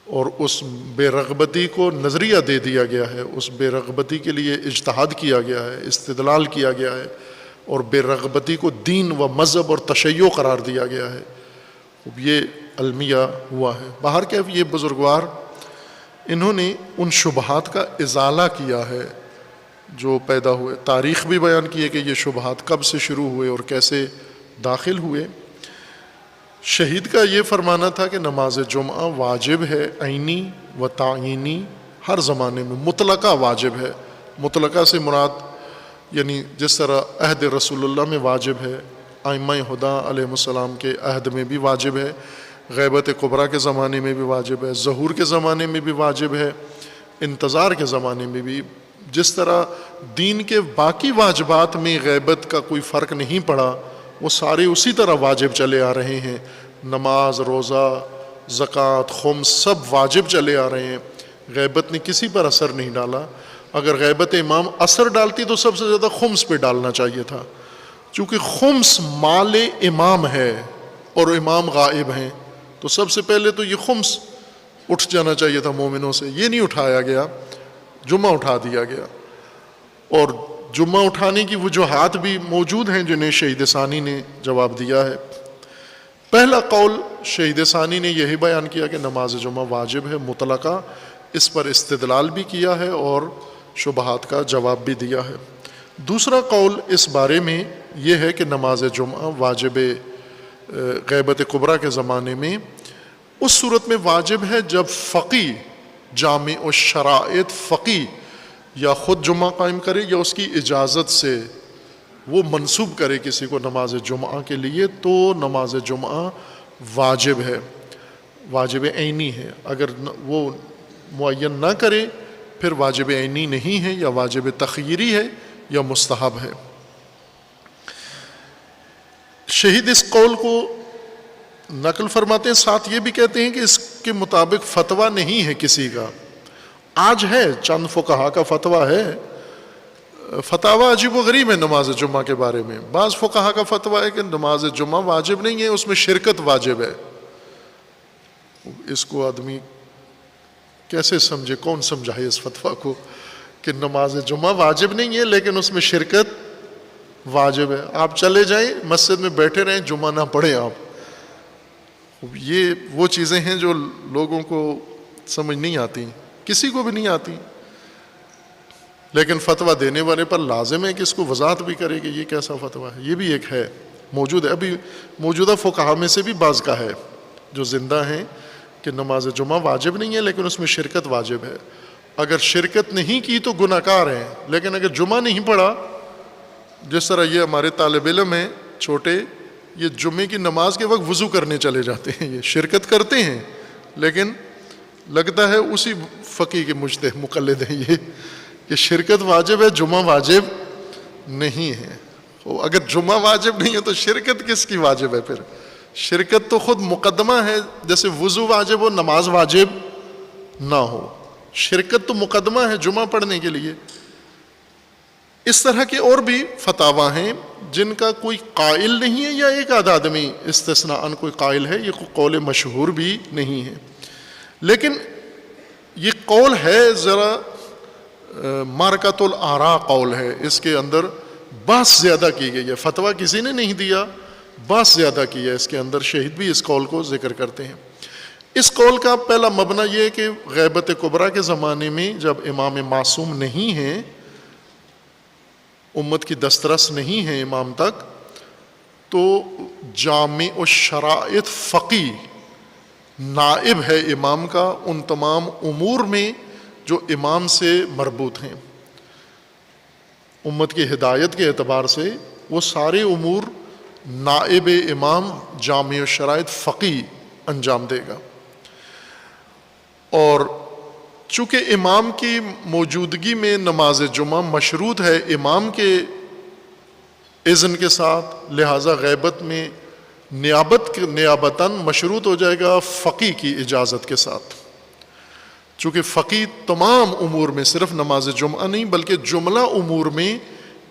اور اس بے رغبتی کو نظریہ دے دیا گیا ہے، اس بے رغبتی کے لیے اجتہاد کیا گیا ہے، استدلال کیا گیا ہے، اور بے رغبتی کو دین و مذہب اور تشیع قرار دیا گیا ہے۔ یہ المیہ ہوا ہے۔ بہرکیف یہ بزرگوار انہوں نے ان شبہات کا ازالہ کیا ہے جو پیدا ہوئے، تاریخ بھی بیان کی ہے کہ یہ شبہات کب سے شروع ہوئے اور کیسے داخل ہوئے۔ شہید کا یہ فرمانا تھا کہ نماز جمعہ واجب ہے، عینی و تعینی، ہر زمانے میں مطلقہ واجب ہے۔ مطلقہ سے مراد یعنی جس طرح عہد رسول اللہ میں واجب ہے، ائمہ ہدیٰ علیہ السلام کے عہد میں بھی واجب ہے، غیبت کبریٰ کے زمانے میں بھی واجب ہے، ظہور کے زمانے میں بھی واجب ہے، انتظار کے زمانے میں بھی جس طرح دین کے باقی واجبات میں غیبت کا کوئی فرق نہیں پڑا، وہ سارے اسی طرح واجب چلے آ رہے ہیں، نماز، روزہ، زکوٰۃ، خمس سب واجب چلے آ رہے ہیں، غیبت نے کسی پر اثر نہیں ڈالا۔ اگر غیبت امام اثر ڈالتی تو سب سے زیادہ خمس پہ ڈالنا چاہیے تھا، چونکہ خمس مال امام ہے اور امام غائب ہیں، تو سب سے پہلے تو یہ خمس اٹھ جانا چاہیے تھا مومنوں سے، یہ نہیں اٹھایا گیا، جمعہ اٹھا دیا گیا۔ اور جمعہ اٹھانے کی وجوہات بھی موجود ہیں جنہیں شہید ثانی نے جواب دیا ہے۔ پہلا قول شہید ثانی نے یہی بیان کیا کہ نماز جمعہ واجب ہے مطلقہ، اس پر استدلال بھی کیا ہے اور شبہات کا جواب بھی دیا ہے۔ دوسرا قول اس بارے میں یہ ہے کہ نماز جمعہ واجب غیبت کبریٰ کے زمانے میں اس صورت میں واجب ہے جب فقی، جامع الشرائط فقی یا خود جمعہ قائم کرے یا اس کی اجازت سے وہ منسوب کرے کسی کو نماز جمعہ کے لیے، تو نماز جمعہ واجب ہے، واجب عینی ہے۔ اگر وہ معین نہ کرے پھر واجب عینی نہیں ہے، یا واجب تخییری ہے یا مستحب ہے۔ شہید اس قول کو نقل فرماتے ہیں، ساتھ یہ بھی کہتے ہیں کہ اس کے مطابق فتویٰ نہیں ہے کسی کا۔ آج ہے چند فقہا کا فتویٰ ہے، فتاویٰ عجیب و غریب ہے نماز جمعہ کے بارے میں۔ بعض فقہا کا فتویٰ ہے کہ نماز جمعہ واجب نہیں ہے، اس میں شرکت واجب ہے۔ اس کو آدمی کیسے سمجھے، کون سمجھائے اس فتویٰ کو کہ نماز جمعہ واجب نہیں ہے لیکن اس میں شرکت واجب ہے؟ آپ چلے جائیں مسجد میں بیٹھے رہیں، جمعہ نہ پڑھیں آپ۔ یہ وہ چیزیں ہیں جو لوگوں کو سمجھ نہیں آتی، کسی کو بھی نہیں آتی، لیکن فتویٰ دینے والے پر لازم ہے کہ اس کو وضاحت بھی کرے کہ یہ کیسا فتویٰ ہے۔ یہ بھی ایک ہے، موجود ہے، ابھی موجودہ فقہا میں سے بھی بعض کا ہے جو زندہ ہیں کہ نماز جمعہ واجب نہیں ہے لیکن اس میں شرکت واجب ہے۔ اگر شرکت نہیں کی تو گناہ گار ہیں، لیکن اگر جمعہ نہیں پڑھا، جس طرح یہ ہمارے طالب علم ہیں چھوٹے، یہ جمعے کی نماز کے وقت وضو کرنے چلے جاتے ہیں، یہ شرکت کرتے ہیں لیکن لگتا ہے اسی فقی کے مجتہد مقلد ہیں یہ کہ شرکت واجب ہے، جمعہ واجب نہیں ہے۔ اگر جمعہ واجب نہیں ہے تو شرکت کس کی واجب ہے؟ پھر شرکت تو خود مقدمہ ہے، جیسے وضو واجب ہو نماز واجب نہ ہو، شرکت تو مقدمہ ہے جمعہ پڑھنے کے لیے۔ اس طرح کے اور بھی فتاویٰ ہیں جن کا کوئی قائل نہیں ہے، یا ایک آدھ آدمی استثناءً کوئی قائل ہے، یہ قول مشہور بھی نہیں ہے، لیکن یہ قول ہے ذرا مارکۃ الآراء قول ہے، اس کے اندر بحث زیادہ کی گئی ہے، فتویٰ کسی نے نہیں دیا، بحث زیادہ کی ہے اس کے اندر۔ شہید بھی اس قول کو ذکر کرتے ہیں۔ اس قول کا پہلا مبنی یہ ہے کہ غیبت کبریٰ کے زمانے میں جب امام معصوم نہیں ہیں، امت کی دسترس نہیں ہے امام تک، تو جامع الشرائط فقی نائب ہے امام کا ان تمام امور میں جو امام سے مربوط ہیں۔ امت کی ہدایت کے اعتبار سے وہ سارے امور نائب امام جامع الشرائط فقی انجام دے گا۔ اور چونکہ امام کی موجودگی میں نماز جمعہ مشروط ہے امام کے اذن کے ساتھ، لہٰذا غیبت میں نیابتاً مشروط ہو جائے گا فقی کی اجازت کے ساتھ، چونکہ فقی تمام امور میں، صرف نماز جمعہ نہیں بلکہ جملہ امور میں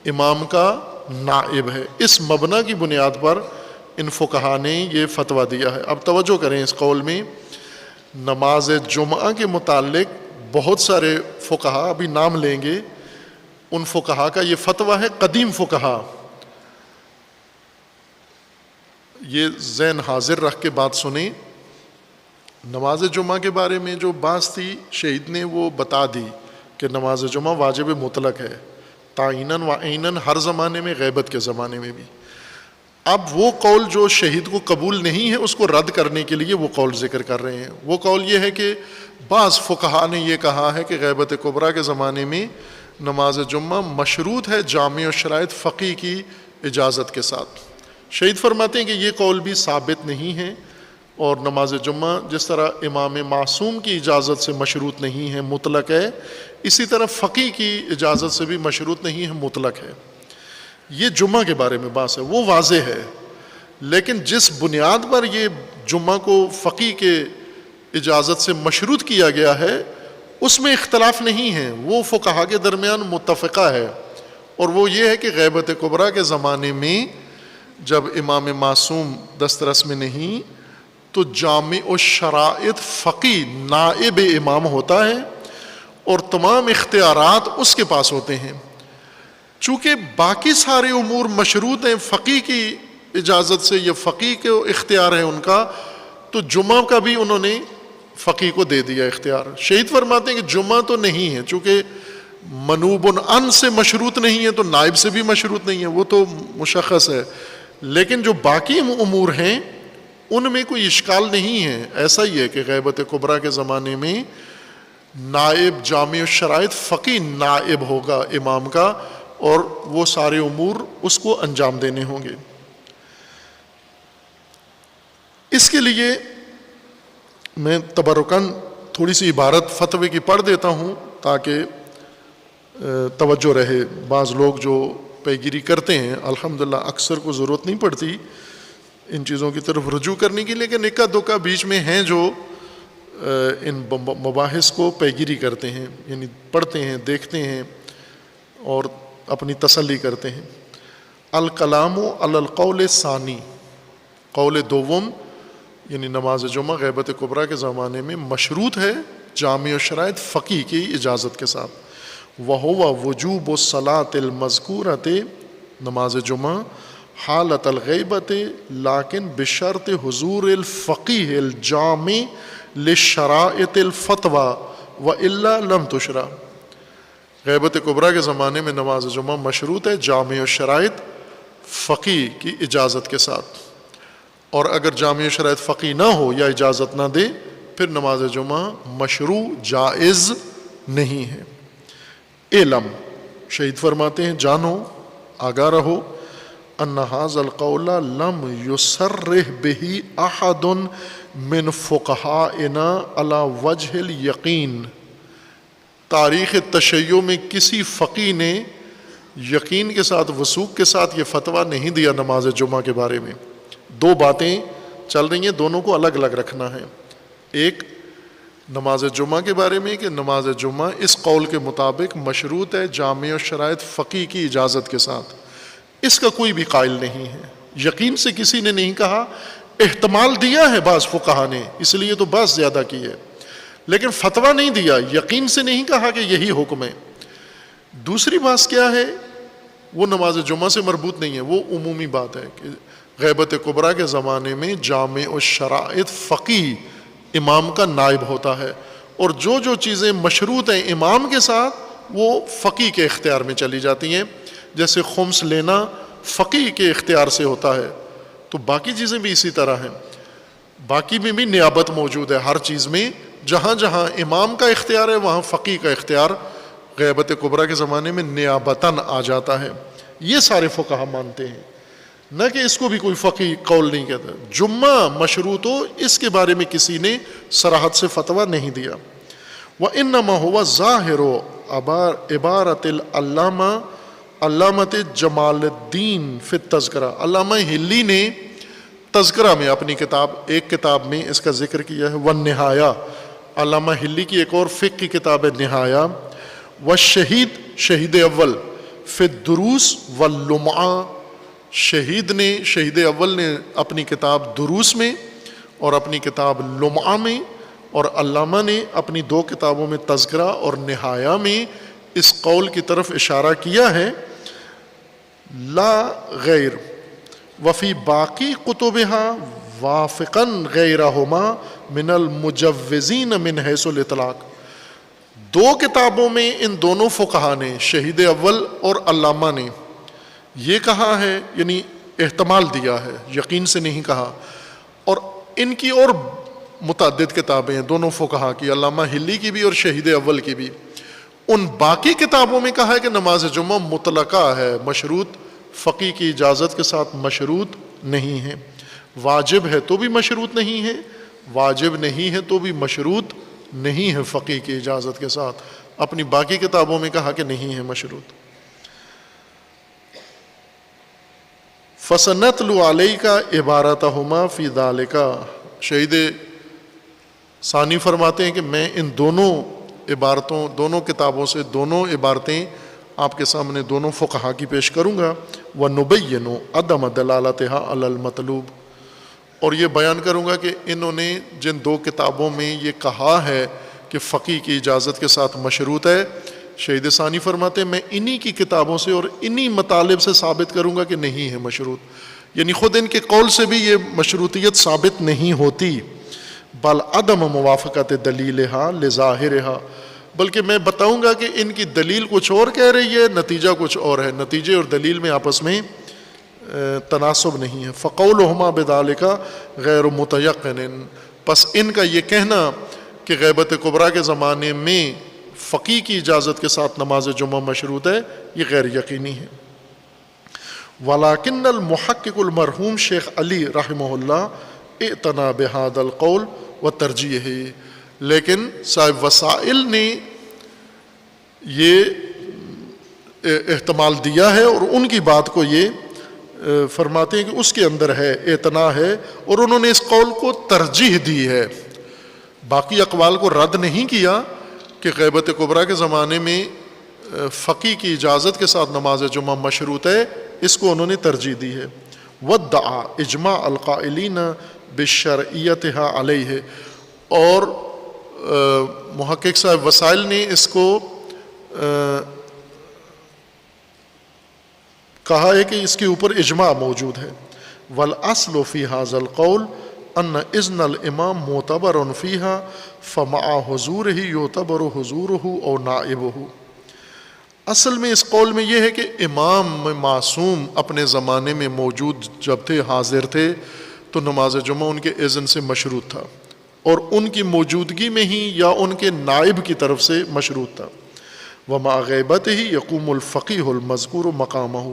امام کا نائب ہے۔ اس مبنی کی بنیاد پر ان فقہا نے یہ فتویٰ دیا ہے۔ اب توجہ کریں اس قول میں، نماز جمعہ کے متعلق بہت سارے فقہا ابھی نام لیں گے، ان فقہا کا یہ فتویٰ ہے، قدیم فقہا، یہ ذہن حاضر رکھ کے بات سنیں۔ نماز جمعہ کے بارے میں جو بات تھی شہید نے وہ بتا دی کہ نماز جمعہ واجب مطلق ہے، تعیناً و عیناً ہر زمانے میں، غیبت کے زمانے میں بھی۔ اب وہ قول جو شہید کو قبول نہیں ہے اس کو رد کرنے کے لیے وہ قول ذکر کر رہے ہیں۔ وہ قول یہ ہے کہ بعض فقہا نے یہ کہا ہے کہ غیبت کبریٰ کے زمانے میں نماز جمعہ مشروط ہے جامع الشرائط فقی کی اجازت کے ساتھ۔ شہید فرماتے ہیں کہ یہ قول بھی ثابت نہیں ہے، اور نماز جمعہ جس طرح امام معصوم کی اجازت سے مشروط نہیں ہے، مطلق ہے، اسی طرح فقی کی اجازت سے بھی مشروط نہیں ہے، مطلق ہے۔ یہ جمعہ کے بارے میں بات ہے، وہ واضح ہے۔ لیکن جس بنیاد پر یہ جمعہ کو فقی کے اجازت سے مشروط کیا گیا ہے اس میں اختلاف نہیں ہے، وہ فقہا کے درمیان متفقہ ہے، اور وہ یہ ہے کہ غیبت کبریٰ کے زمانے میں جب امام معصوم دسترس میں نہیں تو جامع الشرائط فقی نائب امام ہوتا ہے اور تمام اختیارات اس کے پاس ہوتے ہیں۔ چونکہ باقی سارے امور مشروط ہیں فقی کی اجازت سے، یا فقی کے اختیار ہے ان کا، تو جمعہ کا بھی انہوں نے فقی کو دے دیا اختیار۔ شہید فرماتے ہیں کہ جمعہ تو نہیں ہے، چونکہ منوب ان سے مشروط نہیں ہے تو نائب سے بھی مشروط نہیں ہے، وہ تو مشخص ہے، لیکن جو باقی امور ہیں ان میں کوئی اشکال نہیں ہے۔ ایسا ہی ہے کہ غیبت کبریٰ کے زمانے میں نائب جامع الشرائط فقی نائب ہوگا امام کا، اور وہ سارے امور اس کو انجام دینے ہوں گے۔ اس کے لیے میں تبرکاً تھوڑی سی عبارت فتوے کی پڑھ دیتا ہوں تاکہ توجہ رہے۔ بعض لوگ جو پیگیری کرتے ہیں الحمدللہ اکثر کو ضرورت نہیں پڑتی ان چیزوں کی طرف رجوع کرنے کی، لیکن اکا دکا بیچ میں ہیں جو ان مباحث کو پیگیری کرتے ہیں، یعنی پڑھتے ہیں، دیکھتے ہیں اور اپنی تسلی کرتے ہیں۔ الکلام علی القول ثانی، قول دوم یعنی نماز جمعہ غیبت کبریٰ کے زمانے میں مشروط ہے جامع الشرائط فقی کی اجازت کے ساتھ۔ وَهُوَ وُجُوبُ الصَّلَاةِ الْمَذْكُورَةِ، نماز جمعہ حالت الغیبت لیکن بشرط حضور الفقیہ الجامع للشرائط الفتویٰ وَإِلَّا لَمْ تُشْرَع۔ غیبت کبریٰ کے زمانے میں نماز جمعہ مشروط ہے جامع الشرائط فقی کی اجازت کے ساتھ، اور اگر جامع شرائط فقی نہ ہو یا اجازت نہ دے پھر نماز جمعہ مشروع جائز نہیں ہے۔ علم، شہید فرماتے ہیں جانو، آگاہ رہو، ان ھذا القول لم یصرح به احد من فقہائنا علی وجہ الیقین، تاریخ تشیع میں کسی فقی نے یقین کے ساتھ وثوق کے ساتھ یہ فتویٰ نہیں دیا نماز جمعہ کے بارے میں۔ دو باتیں چل رہی ہیں، دونوں کو الگ الگ رکھنا ہے۔ ایک نماز جمعہ کے بارے میں کہ نماز جمعہ اس قول کے مطابق مشروط ہے جامع الشرائط فقی کی اجازت کے ساتھ، اس کا کوئی بھی قائل نہیں ہے۔ یقین سے کسی نے نہیں کہا، احتمال دیا ہے بعض فقہا نے، اس لیے تو بحث زیادہ کی ہے، لیکن فتویٰ نہیں دیا، یقین سے نہیں کہا کہ یہی حکم ہے۔ دوسری بات کیا ہے، وہ نماز جمعہ سے مربوط نہیں ہے، وہ عمومی بات ہے کہ غیبت کبریٰ کے زمانے میں جامع الشرائط فقی امام کا نائب ہوتا ہے، اور جو جو چیزیں مشروط ہیں امام کے ساتھ وہ فقی کے اختیار میں چلی جاتی ہیں۔ جیسے خمس لینا فقی کے اختیار سے ہوتا ہے، تو باقی چیزیں بھی اسی طرح ہیں، باقی میں بھی نیابت موجود ہے ہر چیز میں، جہاں جہاں امام کا اختیار ہے وہاں فقی کا اختیار غیبت کبریٰ کے زمانے میں نیابتاً آ جاتا ہے۔ یہ سارے فقہا مانتے ہیں، نہ کہ اس کو بھی کوئی فقی قول نہیں کہتا۔ جمعہ مشروط ہو اس کے بارے میں کسی نے صراحت سے فتویٰ نہیں دیا۔ وَإِنَّمَا هُوَ ظَاهِرُ عبارت العلامہ علامت جمال الدین فی التذکرہ، علامہ ہلی نے تذکرہ میں اپنی کتاب، ایک کتاب میں اس کا ذکر کیا ہے، والنہایہ، علامہ ہلی کی ایک اور فقہ کی کتاب ہے نہایہ، والشہید، شہید اول فی الدروس واللمعہ، شہید اول نے اپنی کتاب دروس میں اور اپنی کتاب لمعہ میں، اور علامہ نے اپنی دو کتابوں میں تذکرہ اور نہایہ میں اس قول کی طرف اشارہ کیا ہے، لا غیر وفی باقی کتبها وافقا غیرہما من المجوزین من حیث الاطلاق۔ دو کتابوں میں ان دونوں فقہا نے، شہید اول اور علامہ نے، یہ کہا ہے، یعنی احتمال دیا ہے، یقین سے نہیں کہا، اور ان کی اور متعدد کتابیں ہیں دونوں فقہا کی، علامہ ہلی کی بھی اور شہید اول کی بھی، ان باقی کتابوں میں کہا ہے کہ نماز جمعہ مطلقہ ہے، مشروط فقی کی اجازت کے ساتھ مشروط نہیں ہے، واجب ہے تو بھی مشروط نہیں ہے، واجب نہیں ہے تو بھی مشروط نہیں ہے فقی کی اجازت کے ساتھ۔ اپنی باقی کتابوں میں کہا کہ نہیں ہے مشروط۔ فَسَنَتْلُ عَلَيْكَ عِبَارَتَهُمَا فِي ذَلِكَ، شہید ثانی فرماتے ہیں کہ میں ان دونوں عبارتوں، دونوں کتابوں سے دونوں عبارتیں آپ کے سامنے دونوں فقہا کی پیش کروں گا۔ وَنُبَيِّنُ عَدَمَ دَلَالَتِهَا عَلَى الْمَطْلُوبِ، اور یہ بیان کروں گا کہ انہوں نے جن دو کتابوں میں یہ کہا ہے کہ فقی کی اجازت کے ساتھ مشروط ہے، شہید ثانی فرماتے ہیں میں انہی کی کتابوں سے اور انہی مطالب سے ثابت کروں گا کہ نہیں ہے مشروط، یعنی خود ان کے قول سے بھی یہ مشروطیت ثابت نہیں ہوتی۔ بل عدم موافقت دلیلہا لظاہرہا، بلکہ میں بتاؤں گا کہ ان کی دلیل کچھ اور کہہ رہی ہے، نتیجہ کچھ اور ہے، نتیجے اور دلیل میں آپس میں تناسب نہیں ہے۔ فقولہما بذالک غیر متیقن، پس ان کا یہ کہنا کہ غیبت کبریٰ کے زمانے میں فقی کی اجازت کے ساتھ نماز جمعہ مشروط ہے، یہ غیر یقینی ہے۔ ولیکن المحقق المرحوم شیخ علی رحمہ اللہ اعتنا بہذا القول و ترجیحہ، لیکن صاحب وسائل نے یہ احتمال دیا ہے اور ان کی بات کو یہ فرماتے ہیں کہ اس کے اندر ہے، اعتنا ہے، اور انہوں نے اس قول کو ترجیح دی ہے، باقی اقوال کو رد نہیں کیا کہ غیبت کبریٰ کے زمانے میں فقی کی اجازت کے ساتھ نماز جمعہ مشروط ہے، اس کو انہوں نے ترجیح دی ہے۔ وادعا اجماع القائلین بشرعیتها علیہ، اور محقق صاحب وسائل نے اس کو کہا ہے کہ اس کے اوپر اجماع موجود ہے۔ والاصل فی ھذا القول ان اذن الامام معتبر فیہا فمع حضورہ یعتبر حضورہ او نائبہ، اصل میں اس قول میں یہ ہے کہ امام معصوم اپنے زمانے میں موجود جب تھے، حاضر تھے، تو نماز جمعہ ان کے اذن سے مشروط تھا، اور ان کی موجودگی میں ہی یا ان کے نائب کی طرف سے مشروط تھا۔ ومع غیبتہ یقوم الفقیہ المذکور مقامہ،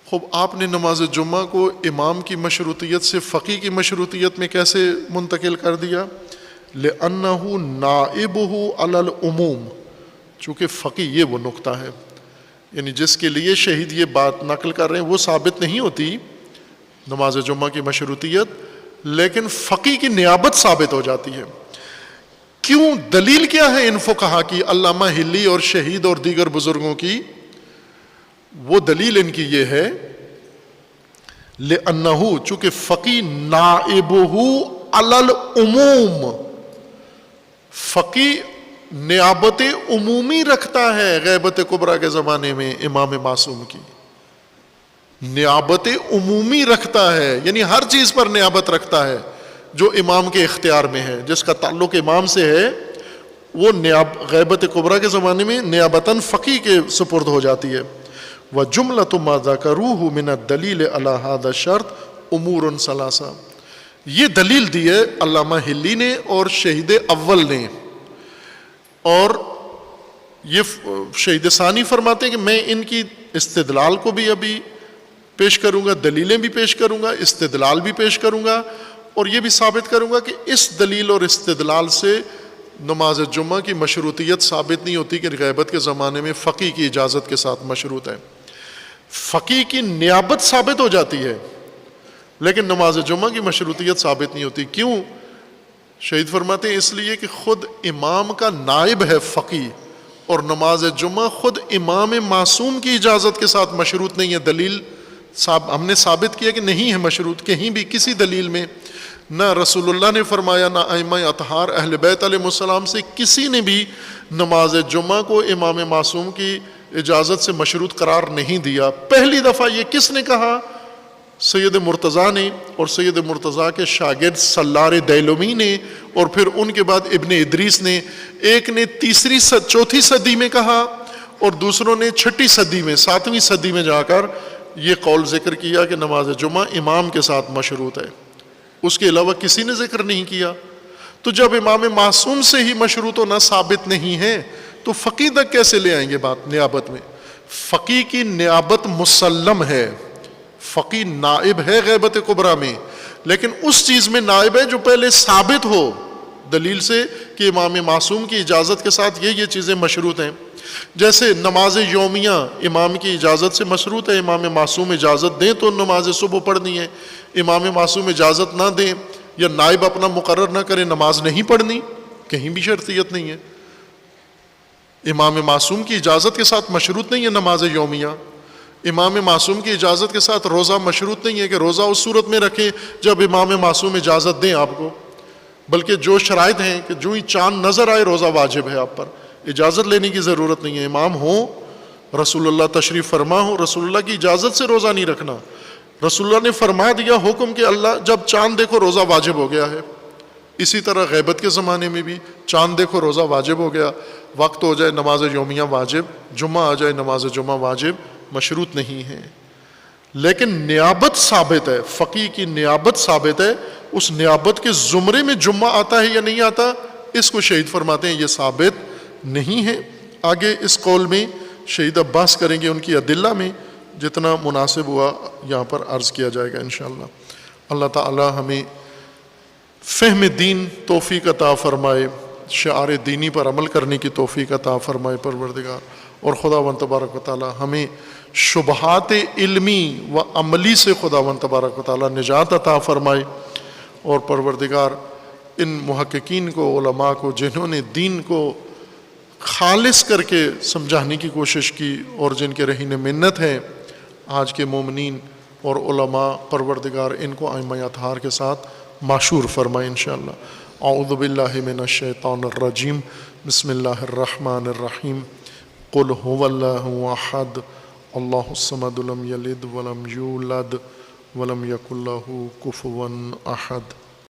خوب آپ نے نماز جمعہ کو امام کی مشروطیت سے فقی کی مشروطیت میں کیسے منتقل کر دیا؟ لأنہ نائبہ علی العموم، چونکہ فقی یہ وہ نقطہ ہے، یعنی جس کے لیے شہید یہ بات نقل کر رہے ہیں وہ ثابت نہیں ہوتی نماز جمعہ کی مشروطیت، لیکن فقی کی نیابت ثابت ہو جاتی ہے۔ کیوں؟ دلیل کیا ہے ان فقہا کی، علامہ ہلی اور شہید اور دیگر بزرگوں کی؟ وہ دلیل ان کی یہ ہے لأنہ، چونکہ فقی نائبہ علی العموم، فقی نیابت عمومی رکھتا ہے غیبت کبریٰ کے زمانے میں امام معصوم کی، نیابت عمومی رکھتا ہے، یعنی ہر چیز پر نیابت رکھتا ہے جو امام کے اختیار میں ہے، جس کا تعلق امام سے ہے وہ غیبت کبریٰ کے زمانے میں نیابتاً فقی کے سپرد ہو جاتی ہے۔ وَجُمْلَةُ مَا ذَكَرُوهُ مِنَ الدَّلِيلِ عَلَى هَذَا الشَّرْطِ أُمُورٌ ثَلَاثَةٌ، یہ دلیل دی ہے علامہ ہلی نے اور شہید اول نے، اور یہ شہید ثانی فرماتے ہیں کہ میں ان کی استدلال کو بھی ابھی پیش کروں گا، دلیلیں بھی پیش کروں گا، استدلال بھی پیش کروں گا، اور یہ بھی ثابت کروں گا کہ اس دلیل اور استدلال سے نماز جمعہ کی مشروطیت ثابت نہیں ہوتی کہ غیبت کے زمانے میں فقی کی اجازت کے ساتھ مشروط ہے۔ فقی کی نیابت ثابت ہو جاتی ہے لیکن نماز جمعہ کی مشروطیت ثابت نہیں ہوتی۔ کیوں؟ شہید فرماتے ہیں اس لیے کہ خود امام کا نائب ہے فقی، اور نماز جمعہ خود امام معصوم کی اجازت کے ساتھ مشروط نہیں ہے۔ دلیل ہم نے ثابت کیا کہ نہیں ہے مشروط، کہیں بھی کسی دلیل میں نہ رسول اللہ نے فرمایا، نہ ائمہ اطہار اہل بیت علیہ السلام سے کسی نے بھی نماز جمعہ کو امام معصوم کی اجازت سے مشروط قرار نہیں دیا۔ پہلی دفعہ یہ کس نے کہا؟ سید مرتضیٰ نے، اور سید مرتضیٰ کے شاگرد سلار دیلمی نے، اور پھر ان کے بعد ابن ادریس نے، ایک نے چوتھی صدی میں کہا اور دوسروں نے 6 صدی میں 7ویں صدی میں جا کر یہ قول ذکر کیا کہ نماز جمعہ امام کے ساتھ مشروط ہے، اس کے علاوہ کسی نے ذکر نہیں کیا۔ تو جب امام معصوم سے ہی مشروط ہونا ثابت نہیں ہے تو فقی تک کیسے لے آئیں گے بات نیابت میں؟ فقی کی نیابت مسلم ہے، فقی نائب ہے غیبت کبریٰ میں، لیکن اس چیز میں نائب ہے جو پہلے ثابت ہو دلیل سے کہ امام معصوم کی اجازت کے ساتھ یہ چیزیں مشروط ہیں. جیسے نماز یومیہ امام کی اجازت سے مشروط ہے، امام معصوم اجازت دیں تو نماز صبح پڑھنی ہے، امام معصوم اجازت نہ دیں یا نائب اپنا مقرر نہ کرے نماز نہیں پڑھنی، کہیں بھی شرطیت نہیں ہے. امام معصوم کی اجازت کے ساتھ مشروط نہیں ہے نماز یومیہ، امام معصوم کی اجازت کے ساتھ روزہ مشروط نہیں ہے کہ روزہ اس صورت میں رکھیں جب امام معصوم اجازت دیں آپ کو، بلکہ جو شرائط ہیں کہ جو ہی چاند نظر آئے روزہ واجب ہے آپ پر، اجازت لینے کی ضرورت نہیں ہے. امام ہو، رسول اللہ تشریف فرما ہو، رسول اللہ کی اجازت سے روزہ نہیں رکھنا. رسول اللہ نے فرما دیا حکم کہ اللہ جب چاند دیکھو روزہ واجب ہو گیا ہے. اسی طرح غیبت کے زمانے میں بھی چاند دیکھو روزہ واجب ہو گیا، وقت ہو جائے نماز یومیہ واجب، جمعہ آ جائے نماز جمعہ واجب، مشروط نہیں ہے. لیکن نیابت ثابت ہے، فقی کی نیابت ثابت ہے. اس نیابت کے زمرے میں جمعہ آتا ہے یا نہیں آتا، اس کو شہید فرماتے ہیں یہ ثابت نہیں ہے. آگے اس قول میں شہید عباس کریں گے، ان کی ادلہ میں جتنا مناسب ہوا یہاں پر عرض کیا جائے گا انشاءاللہ. اللہ تعالی ہمیں فہم دین توفیق عطا فرمائے، شعار دینی پر عمل کرنے کی توفیق عطا فرمائے پروردگار. اور خداوند تبارک و تعالی ہمیں شبہات علمی و عملی سے خداوند تبارک و تعالی نجات عطا فرمائے. اور پروردگار ان محققین کو، علماء کو، جنہوں نے دین کو خالص کر کے سمجھانے کی کوشش کی اور جن کے رہین منت ہیں آج کے مومنین اور علماء، پروردگار ان کو ائمہ اطہار کے ساتھ معشور فرمائے انشاءاللہ. اعوذ باللہ من الشیطان الرجیم، بسم اللہ الرحمن الرحیم. قل هو اللہ احد اللہ الصمد لم یلد ولم یولد ولم یکن لہ کفوا احد.